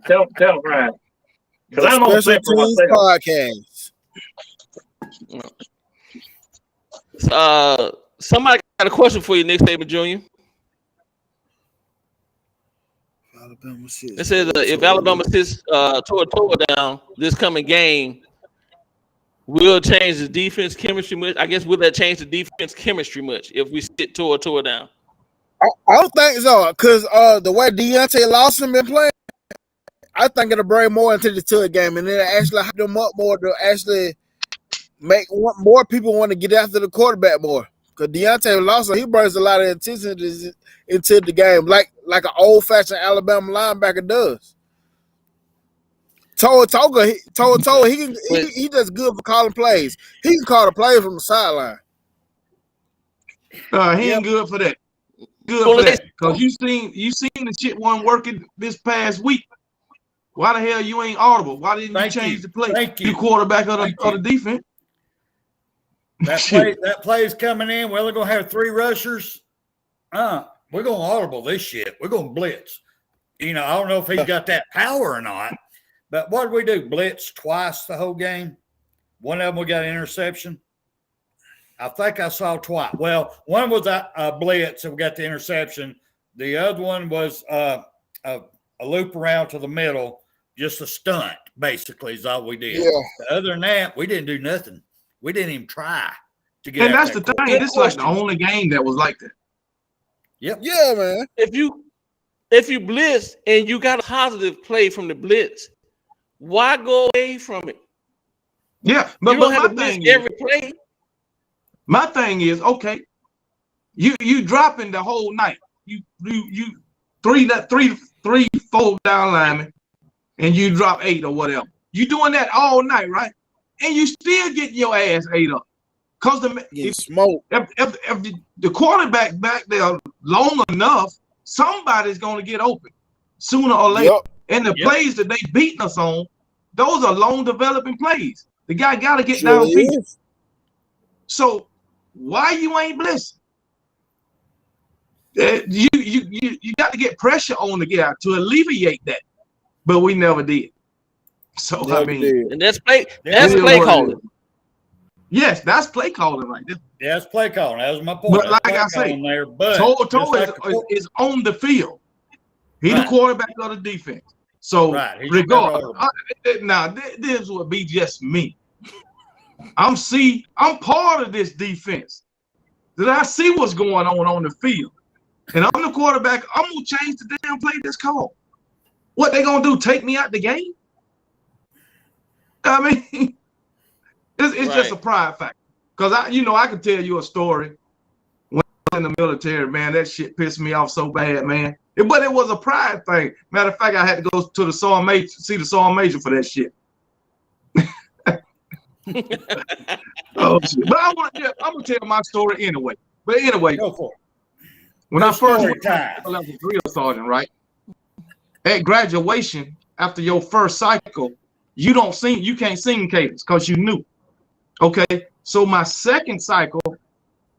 Tell them right. Because I'm on Special Teams podcast. Somebody got a question for you, Nick Saban Jr. It says if Alabama sits tore down this coming game, will change the defense chemistry much? I guess will that change the defense chemistry much if we sit tore down? I don't think so, because the way Deontay Lawson been playing, I think it'll bring more into the tour game, and it'll actually hype them up more to actually make more people want to get after the quarterback more. Because Deontay Lawson, he brings a lot of intensity into the game, like an old-fashioned Alabama linebacker does. Toga, he just good for calling plays. He can call the plays from the sideline. He ain't good for that. Good for that. Because you seen the shit wasn't working this past week. Why the hell you ain't audible? Why didn't you change the play? You quarterback of the defense. That play's coming in. We're only gonna have 3 rushers. We're gonna audible this shit. We're gonna blitz. I don't know if he's got that power or not. But what did we do? Blitz twice the whole game. One of them we got an interception. I think I saw twice. Well, one was a blitz and we got the interception. The other one was a loop around to the middle, just a stunt, basically, is all we did. Yeah. But other than that, we didn't do nothing. We didn't even try to get. And that's the thing. This is like the only game that was like that. Yep. Yeah, man. If you blitz and you got a positive play from the blitz, why go away from it? Yeah, but you don't have to blitz every play. My thing is, okay, You dropping the whole night. You three fold down linemen, and you drop 8 or whatever. You doing that all night, right? And you still getting your ass ate up. Cause if the quarterback back there long enough, somebody's gonna get open sooner or later. Yep. And the plays that they beating us on, those are long developing plays. The guy gotta get Sure downfield. is. So why you ain't blitzing? You got to get pressure on the guy to alleviate that, but we never did. So Never I mean, did. And that's play calling. Yes, that's play calling right there. Yeah, that's play calling. That was my point. But That's like play I say, calling there, but Toto just like is on the field. He Right. the quarterback of the defense. So Right. He's regardless, now this would be just me. I'm part of this defense. Did I see what's going on the field? And I'm the quarterback. I'm gonna change the damn play that's called. What they gonna do? Take me out the game? I mean, it's just a pride factor. Cause I can tell you a story. When I was in the military, man, that shit pissed me off so bad, man. But it was a pride thing. Matter of fact, I had to go to the sergeant major, see the sergeant major for that shit. Oh shit! But I'm gonna tell my story anyway. But anyway, go for it. When I first went to a drill sergeant, right? At graduation, after your first cycle, you can't sing cadence because you knew. Okay, so my second cycle,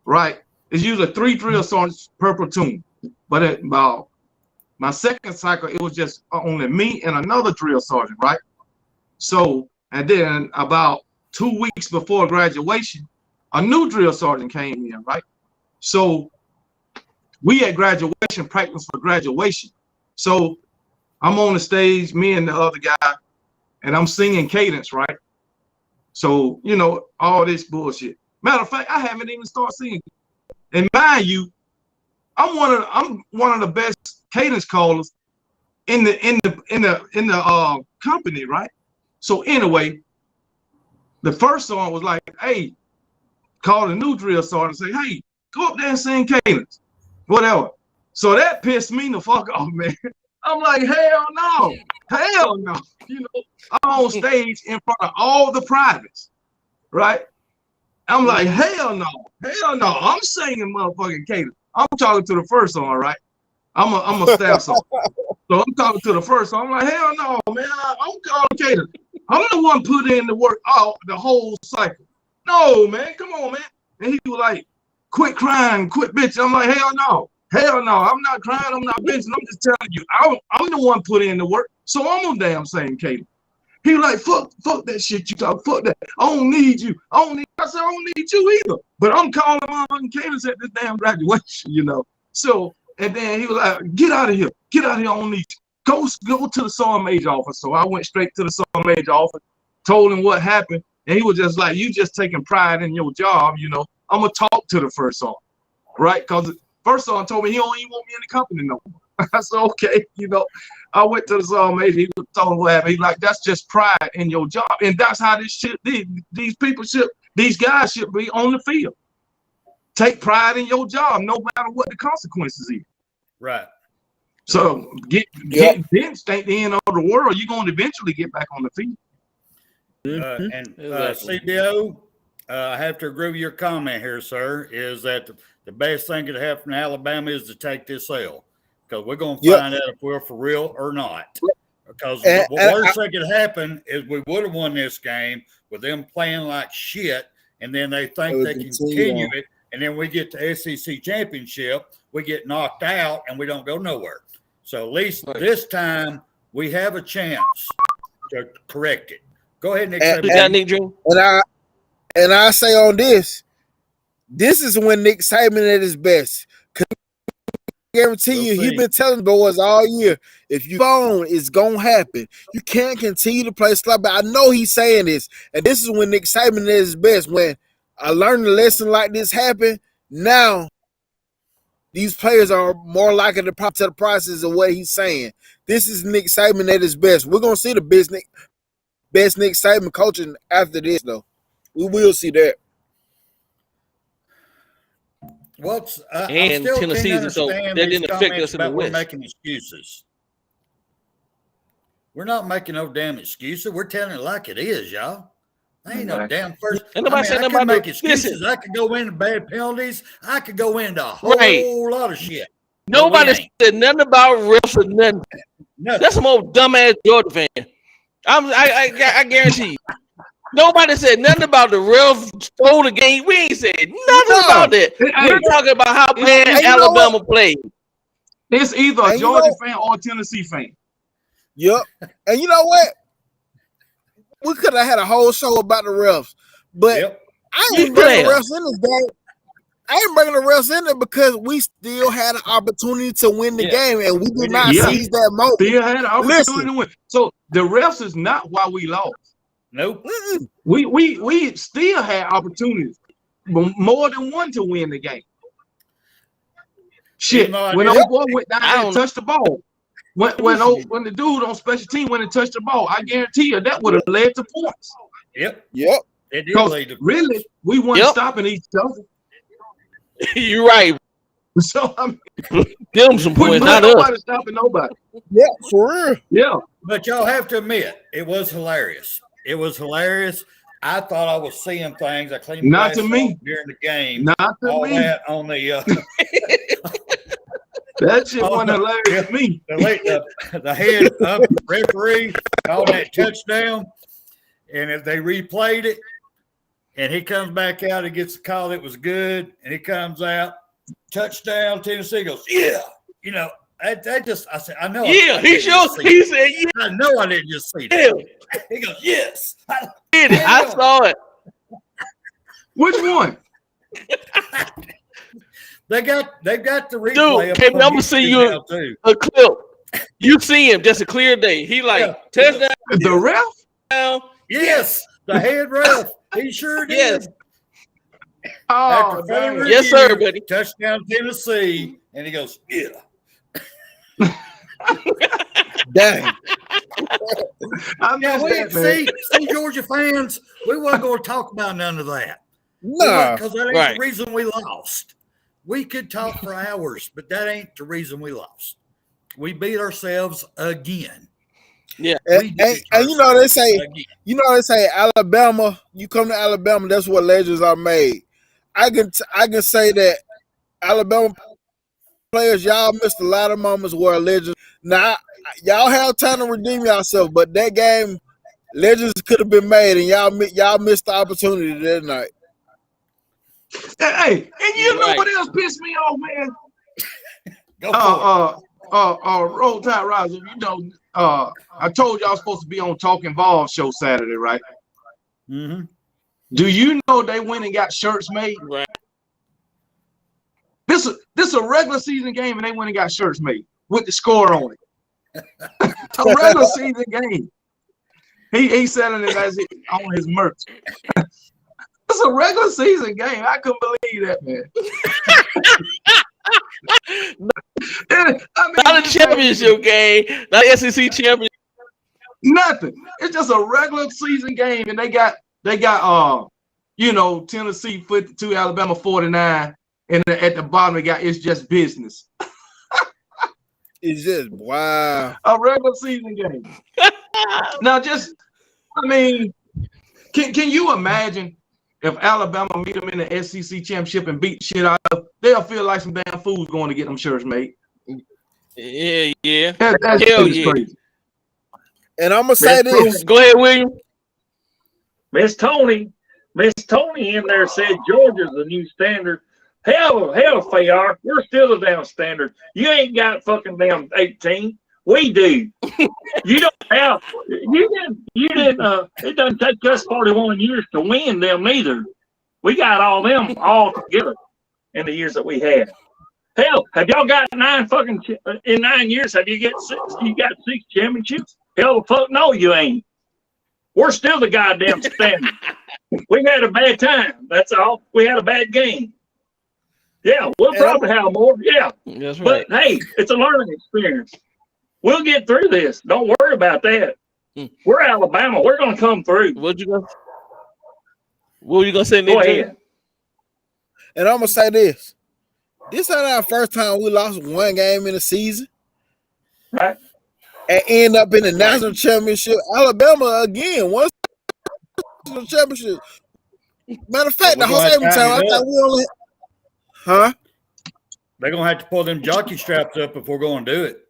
right, is usually 3 drill sergeants per platoon. But at my second cycle, it was just only me and another drill sergeant, right? So, and then about 2 weeks before graduation, a new drill sergeant came in, right? So we had graduation practice for graduation. So I'm on the stage, me and the other guy, and I'm singing cadence, right? So, all this bullshit. Matter of fact, I haven't even started singing. And mind you, I'm one of the best cadence callers in the company, right? So anyway, the first song was like, hey, call the new drill sergeant and say, hey, go up there and sing cadence, whatever. So that pissed me the fuck off, man. I'm like, hell no. I'm on stage in front of all the privates, right? I'm like, hell no. I'm singing motherfucking cadence. I'm talking to the first song, right? I'm a staff song. So I'm talking to the first song. I'm like, hell no, man. I'm calling cadence. I'm the one put in the work the whole cycle. No, man, come on, man. And he was like, quit crying, quit bitching. I'm like, hell no. I'm not crying, I'm not bitching. I'm just telling you, I'm the one put in the work. So I'm on damn same cadence. He was like, fuck that shit you talk, fuck that. I don't need you. I said, I don't need you either. But I'm calling on cadence at this damn graduation, So, and then he was like, get out of here. I don't need you. Go to the sergeant major office. So I went straight to the sergeant major office, told him what happened. And he was just like, you just taking pride in your job, I'm going to talk to the first sergeant, right? Because first sergeant told me he don't even want me in the company no more. I said, okay, I went to the sergeant major. He was telling what happened. He's like, that's just pride in your job. And that's how these guys should be on the field. Take pride in your job, no matter what the consequences is. Right. So get benched ain't the end of the world. You're going to eventually get back on the field. And CBO, I have to agree with your comment here, sir, is that the best thing that happened in Alabama is to take this L, because we're going to find out if we're for real or not. Because the worst thing could happen is we would have won this game with them playing like shit, and then they think they can continue it, and then we get to SEC championship, we get knocked out, and we don't go nowhere. So at least this time we have a chance to correct it. Go ahead, Nick. And I say on this is when Nick Saban at his best. Guarantee you, he's been telling the boys all year, if you phone, it's gonna happen. You can't continue to play slow. But I know he's saying this, and this is when Nick Saban at his best. When I learned a lesson like this happen, now these players are more likely to pop to the process of what he's saying. This is Nick Saban at his best. We're gonna see the best Nick Saban coaching after this, though. We will see that. I'm and still Tennessee, can't so understand that these didn't affect comments us in the about we're West. making excuses. We're not making no damn excuses. We're telling it like it is, y'all. Ain't no damn first. And nobody said I nothing could about make the- excuses. listen. I could go into bad penalties. I could go into a whole Right. lot of shit. Nobody said nothing about refs or nothing. That's some old dumbass Georgia fan. I guarantee you. Nobody said nothing about the refs stole the game. We ain't said nothing about that. We're talking about how bad Alabama played. It's either a Georgia fan or a Tennessee fan. Yep. And you know what? We could have had a whole show about the refs, but I ain't bringing the refs in this game. I ain't bringing the refs in there because we still had an opportunity to win the game, and we did not seize that moment. Still had an opportunity to win. So the refs is not why we lost. Nope. We still had opportunities, but more than one to win the game. Shit, when old boy went down there and touched the ball, when the dude on special team went and touched the ball, I guarantee you that would have led to points. Yep. Yep. It did lead to really, we weren't stopping each other. You're right. So I mean, them some points, not nobody us. stopping nobody. Yeah, for real. Yeah. But y'all have to admit, it was hilarious. It was hilarious. I thought I was seeing things. I cleaned Not to me during the game. Not to all me. That on the that shit wasn't hilarious to me. The head up referee called that touchdown, and if they replayed it, and he comes back out and gets the call that was good, and he comes out, touchdown, Tennessee goes, yeah. You know, I said, I know. Yeah, he said, yeah. I know I didn't just see that. He goes, yes. I saw it. Which one? They got the replay. Dude, I'm gonna see you a clip. You see him just a clear day. He like touchdown. The ref? Yes, the head ref. He sure did. Yes. Oh, yes, sir, buddy. Touchdown, Tennessee, and he goes, yeah. Dang. See, Georgia fans, we weren't going to talk about none of that. No, because that ain't the reason we lost. We could talk for hours, but that ain't the reason we lost. We beat ourselves again. Yeah, and you know they say Alabama. You come to Alabama, that's where legends are made. I can say that Alabama players, y'all missed a lot of moments where legends. Now y'all have time to redeem yourself, but that game, legends could have been made, and y'all missed the opportunity that night. Hey, and you know what else pissed me off, man? Roll Tide Rise. You know, I told y'all supposed to be on Talking Ball show Saturday, right? Mm-hmm. Do you know they went and got shirts made? Right. This is a regular season game, and they went and got shirts made with the score on it. A regular season game. He's selling it as on his merch. It's a regular season game. I couldn't believe that, man. Not a championship game, not SEC championship. Nothing. It's just a regular season game, and they got Tennessee 52, Alabama 49, and at the bottom they got it's just business. It's just wow. A regular season game. Now, can you imagine if Alabama meet them in the SEC championship and beat shit out of them? They'll feel like some damn fools going to get them shirts made. Yeah. That's crazy. And I'm gonna say this. Go ahead, William. Miss Tony in there said Georgia's the new standard. Hell, Fayar, we're still the damn standard. You ain't got fucking damn 18. We do. You don't have. You didn't. It doesn't take us 41 years to win them neither. We got all them all together in the years that we had. Hell, have y'all got in 9 years? Have you got six? You got 6 championships? Hell, the fuck no, you ain't. We're still the goddamn standard. We had a bad time. That's all. We had a bad game. Yeah, we'll probably have more. Yeah, that's right. But hey, it's a learning experience. We'll get through this. Don't worry about that. We're Alabama. We're going to come through. What were you going to say, Nick? Go ahead. And I'm gonna say this. This ain't our first time we lost one game in the season. Right. And end up in the national championship. Alabama again won the championship. Matter of fact, the whole time I thought we only They're gonna have to pull them jockey straps up if we're gonna do it.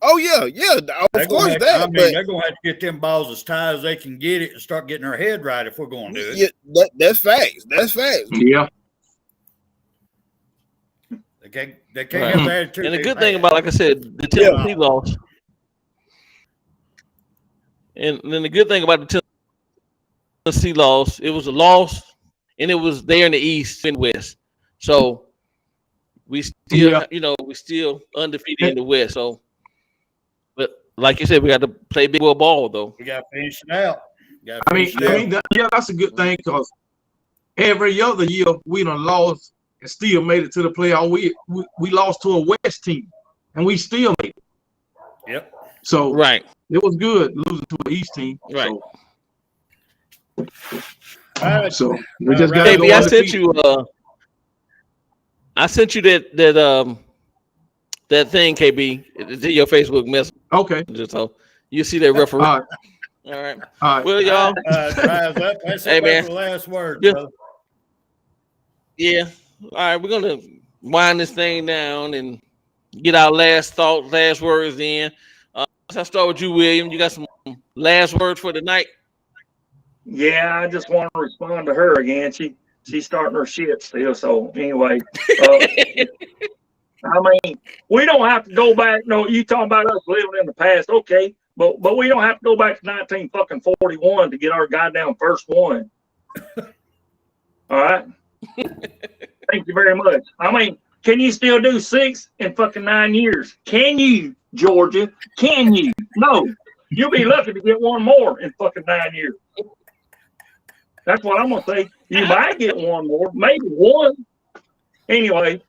Oh yeah. Of course they're gonna have to get them balls as tight as they can get it and start getting our head right if we're gonna do it. Yeah, that's facts. Yeah. They can't have attitude. And the good thing about, like I said, the Tennessee loss. And then the good thing about the Tennessee loss, it was a loss, and it was there in the East and West. So we still, we still undefeated in the West. So, but like you said, we got to play big ball though. We got to finish it out. That's a good thing because every other year we done lost and still made it to the playoff. We lost to a West team, and we still made it. Yep. So right, it was good losing to an East team. Right. So we just got to go. I sent you that thing, KB, to your Facebook message. Okay. So you see that referee. All right. Well, y'all. That's hey, man. The last word. Yeah. All right. We're gonna wind this thing down and get our last thoughts, last words in. So I'll start with you, William. You got some last words for the night? Yeah, I just want to respond to her again. She's starting her shit still. So anyway, I mean, we don't have to go back. No, you talking about us living in the past, okay? But we don't have to go back to 1941 to get our goddamn first one. All right. Thank you very much. I mean, can you still do 6 in fucking 9 years? Can you, Georgia? Can you? No. You'll be lucky to get one more in fucking 9 years. That's what I'm gonna say. You might get one more, maybe one. Anyway,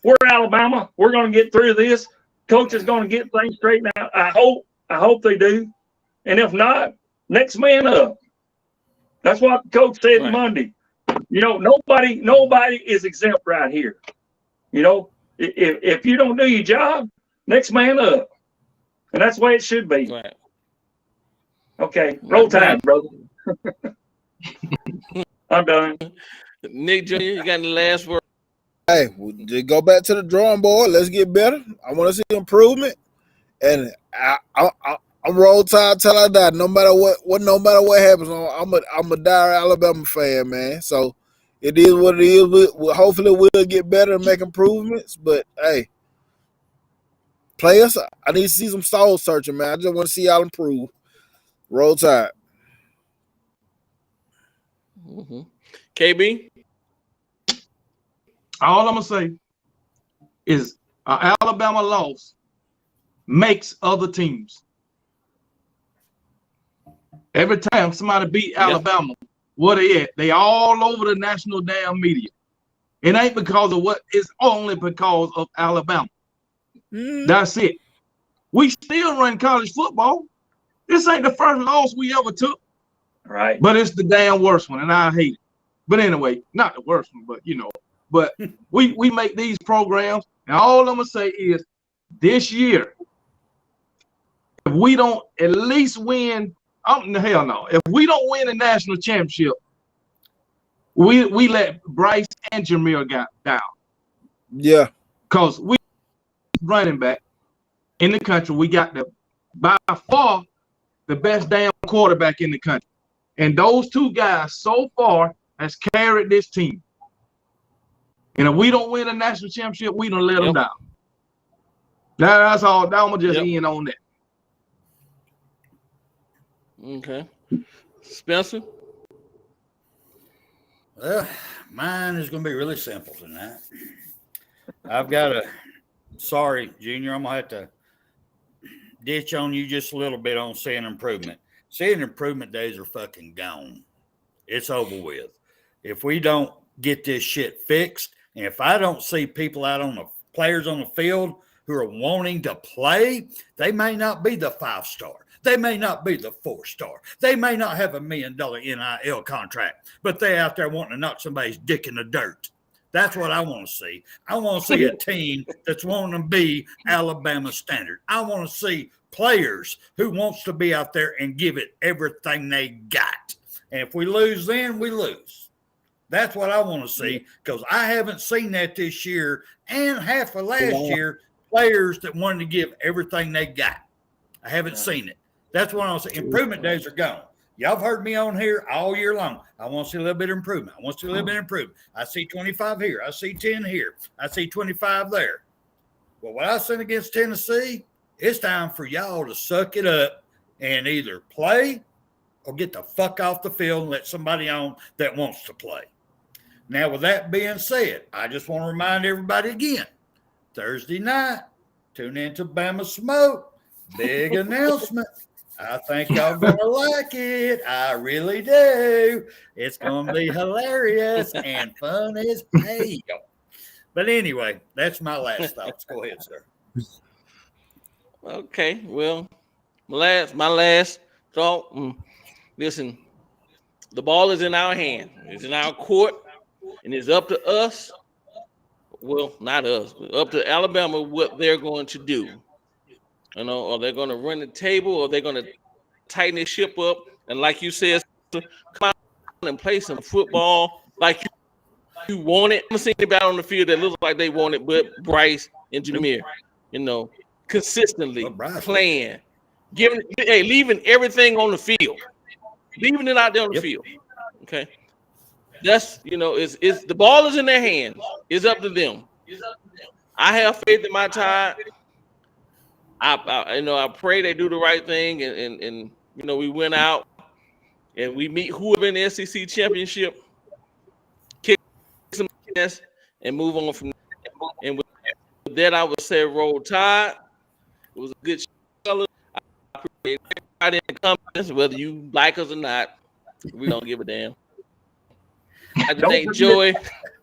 we're Alabama. We're gonna get through this. Coach is gonna get things straightened out. I hope they do. And if not, next man up. That's what the coach said Monday. Nobody is exempt right here. If you don't do your job, next man up. And that's the way it should be. Right. Okay, roll tide, brother. I'm done. Nick Jr., you got any last word? Hey, we'll just go back to the drawing board. Let's get better. I want to see improvement. And I'm roll tide till I die. No matter what happens, I'm a dire Alabama fan, man. So it is what it is. Hopefully we'll get better and make improvements. But hey, players, I need to see some soul searching, man. I just want to see y'all improve. Roll tide. Mm-hmm. KB? All I'm going to say is Alabama loss makes other teams. Every time somebody beat Alabama, what they at? They all over the national damn media. It ain't because of what, it's only because of Alabama. That's it. We still run college football. This ain't the first loss we ever took. Right. But it's the damn worst one, and I hate it. But anyway, not the worst one, but But we make these programs, and all I'm gonna say is this year, if we don't at least win, hell no. If we don't win a national championship, we let Bryce and Jameer got down. Yeah. Because we running back in the country, we got by far the best damn quarterback in the country. And those two guys so far has carried this team. And if we don't win a national championship, we don't let them down. That's all. Now I'm going to just end on that. Okay. Spencer? Well, mine is going to be really simple tonight. I've got sorry, Junior, I'm going to have to ditch on you just a little bit on seeing improvement. Seeing improvement days are fucking gone. It's over with. If we don't get this shit fixed, and if I don't see people out on the players on the field who are wanting to play, they may not be the 5-star. They may not be the 4-star. They may not have $1 million NIL contract, but they out there wanting to knock somebody's dick in the dirt. That's what I want to see. I want to see a team that's wanting to be Alabama standard. I want to see players who wants to be out there and give it everything they got. And if we lose, then we lose. That's what I want to see, because I haven't seen that this year and half of last year, players that wanted to give everything they got. I haven't seen it. That's what I want to see. Improvement days are gone. Y'all have heard me on here all year long. I want to see a little bit of improvement. I want to see a little bit of improvement. I see 25 here. I see 10 here. I see 25 there. Well, what I seen against Tennessee, it's time for y'all to suck it up and either play or get the fuck off the field and let somebody on that wants to play. Now, with that being said, I just want to remind everybody again, Thursday night, tune in to Bama Smoke. Big announcement. I think y'all going to like it. I really do. It's going to be hilarious and fun as hell. But anyway, that's my last thoughts. Go ahead, sir. Okay, well, my last thought. Listen, the ball is in our hand. It's in our court, and it's up to us. Well, not us, but up to Alabama what they're going to do. You know, are they going to run the table, or they're going to tighten this ship up? And like you said, come out and play some football like you want it. I'm seeing anybody on the field that looks like they want it, but Bryce and Jameer, you know, consistently playing, leaving everything on the field, leaving it out there on the field. Okay, that's, you know, it's the ball is in their hands. It's up to them. I have faith in my Tide. I pray they do the right thing, and you know, we went out and we meet whoever in the SEC championship, kick some ass, and move on from there. And with that, I would say roll Tide. It was a good show. I appreciate everybody in the comments, whether you like us or not. We don't give a damn. I just thank Joey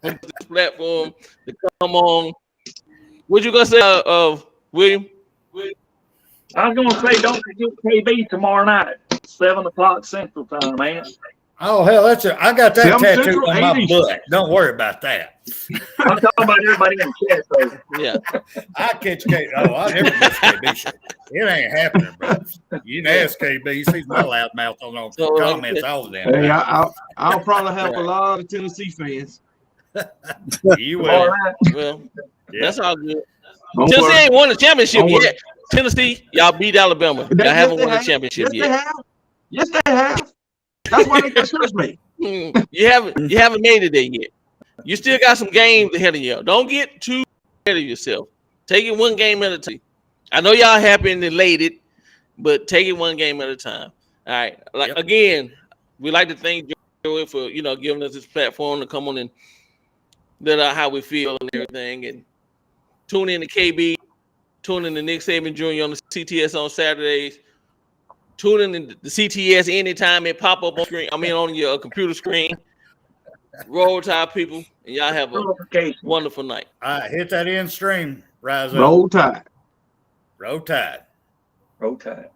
on this platform to come on. What you gonna say, William? I was gonna say, don't forget KB tomorrow night, 7 o'clock Central Time, man. Oh hell, I got that tattoo on my butt. Don't worry about that. I'm talking about everybody in the chat, though. Yeah, I catch KB. Oh, I never catch KB shit. It ain't happening, bro. You can ask KB. He sees my loud mouth on those comments all the damn. Hey, I'll probably have a lot of Tennessee fans. You will. All right. Well, that's all good. Tennessee ain't won the championship yet. Tennessee, y'all beat Alabama. Y'all haven't won the championship yet. Yes, they have. That's why they confused me. You haven't made it there yet. You still got some games ahead of you. Don't get too ahead of yourself. Take it one game at a time. I know y'all happy and elated, but take it one game at a time. All right. Again, we like to thank Joey for, you know, giving us this platform to come on and let out how we feel and everything. And tune in to KB. Tune in to Nick Saban Jr. on the CTS on Saturdays. Tune in to the CTS anytime it pop up on screen. I mean, on your computer screen. Roll Tide, people, and y'all have a wonderful night. All right, hit that end stream. Rise up. Roll Tide. Roll Tide. Roll Tide.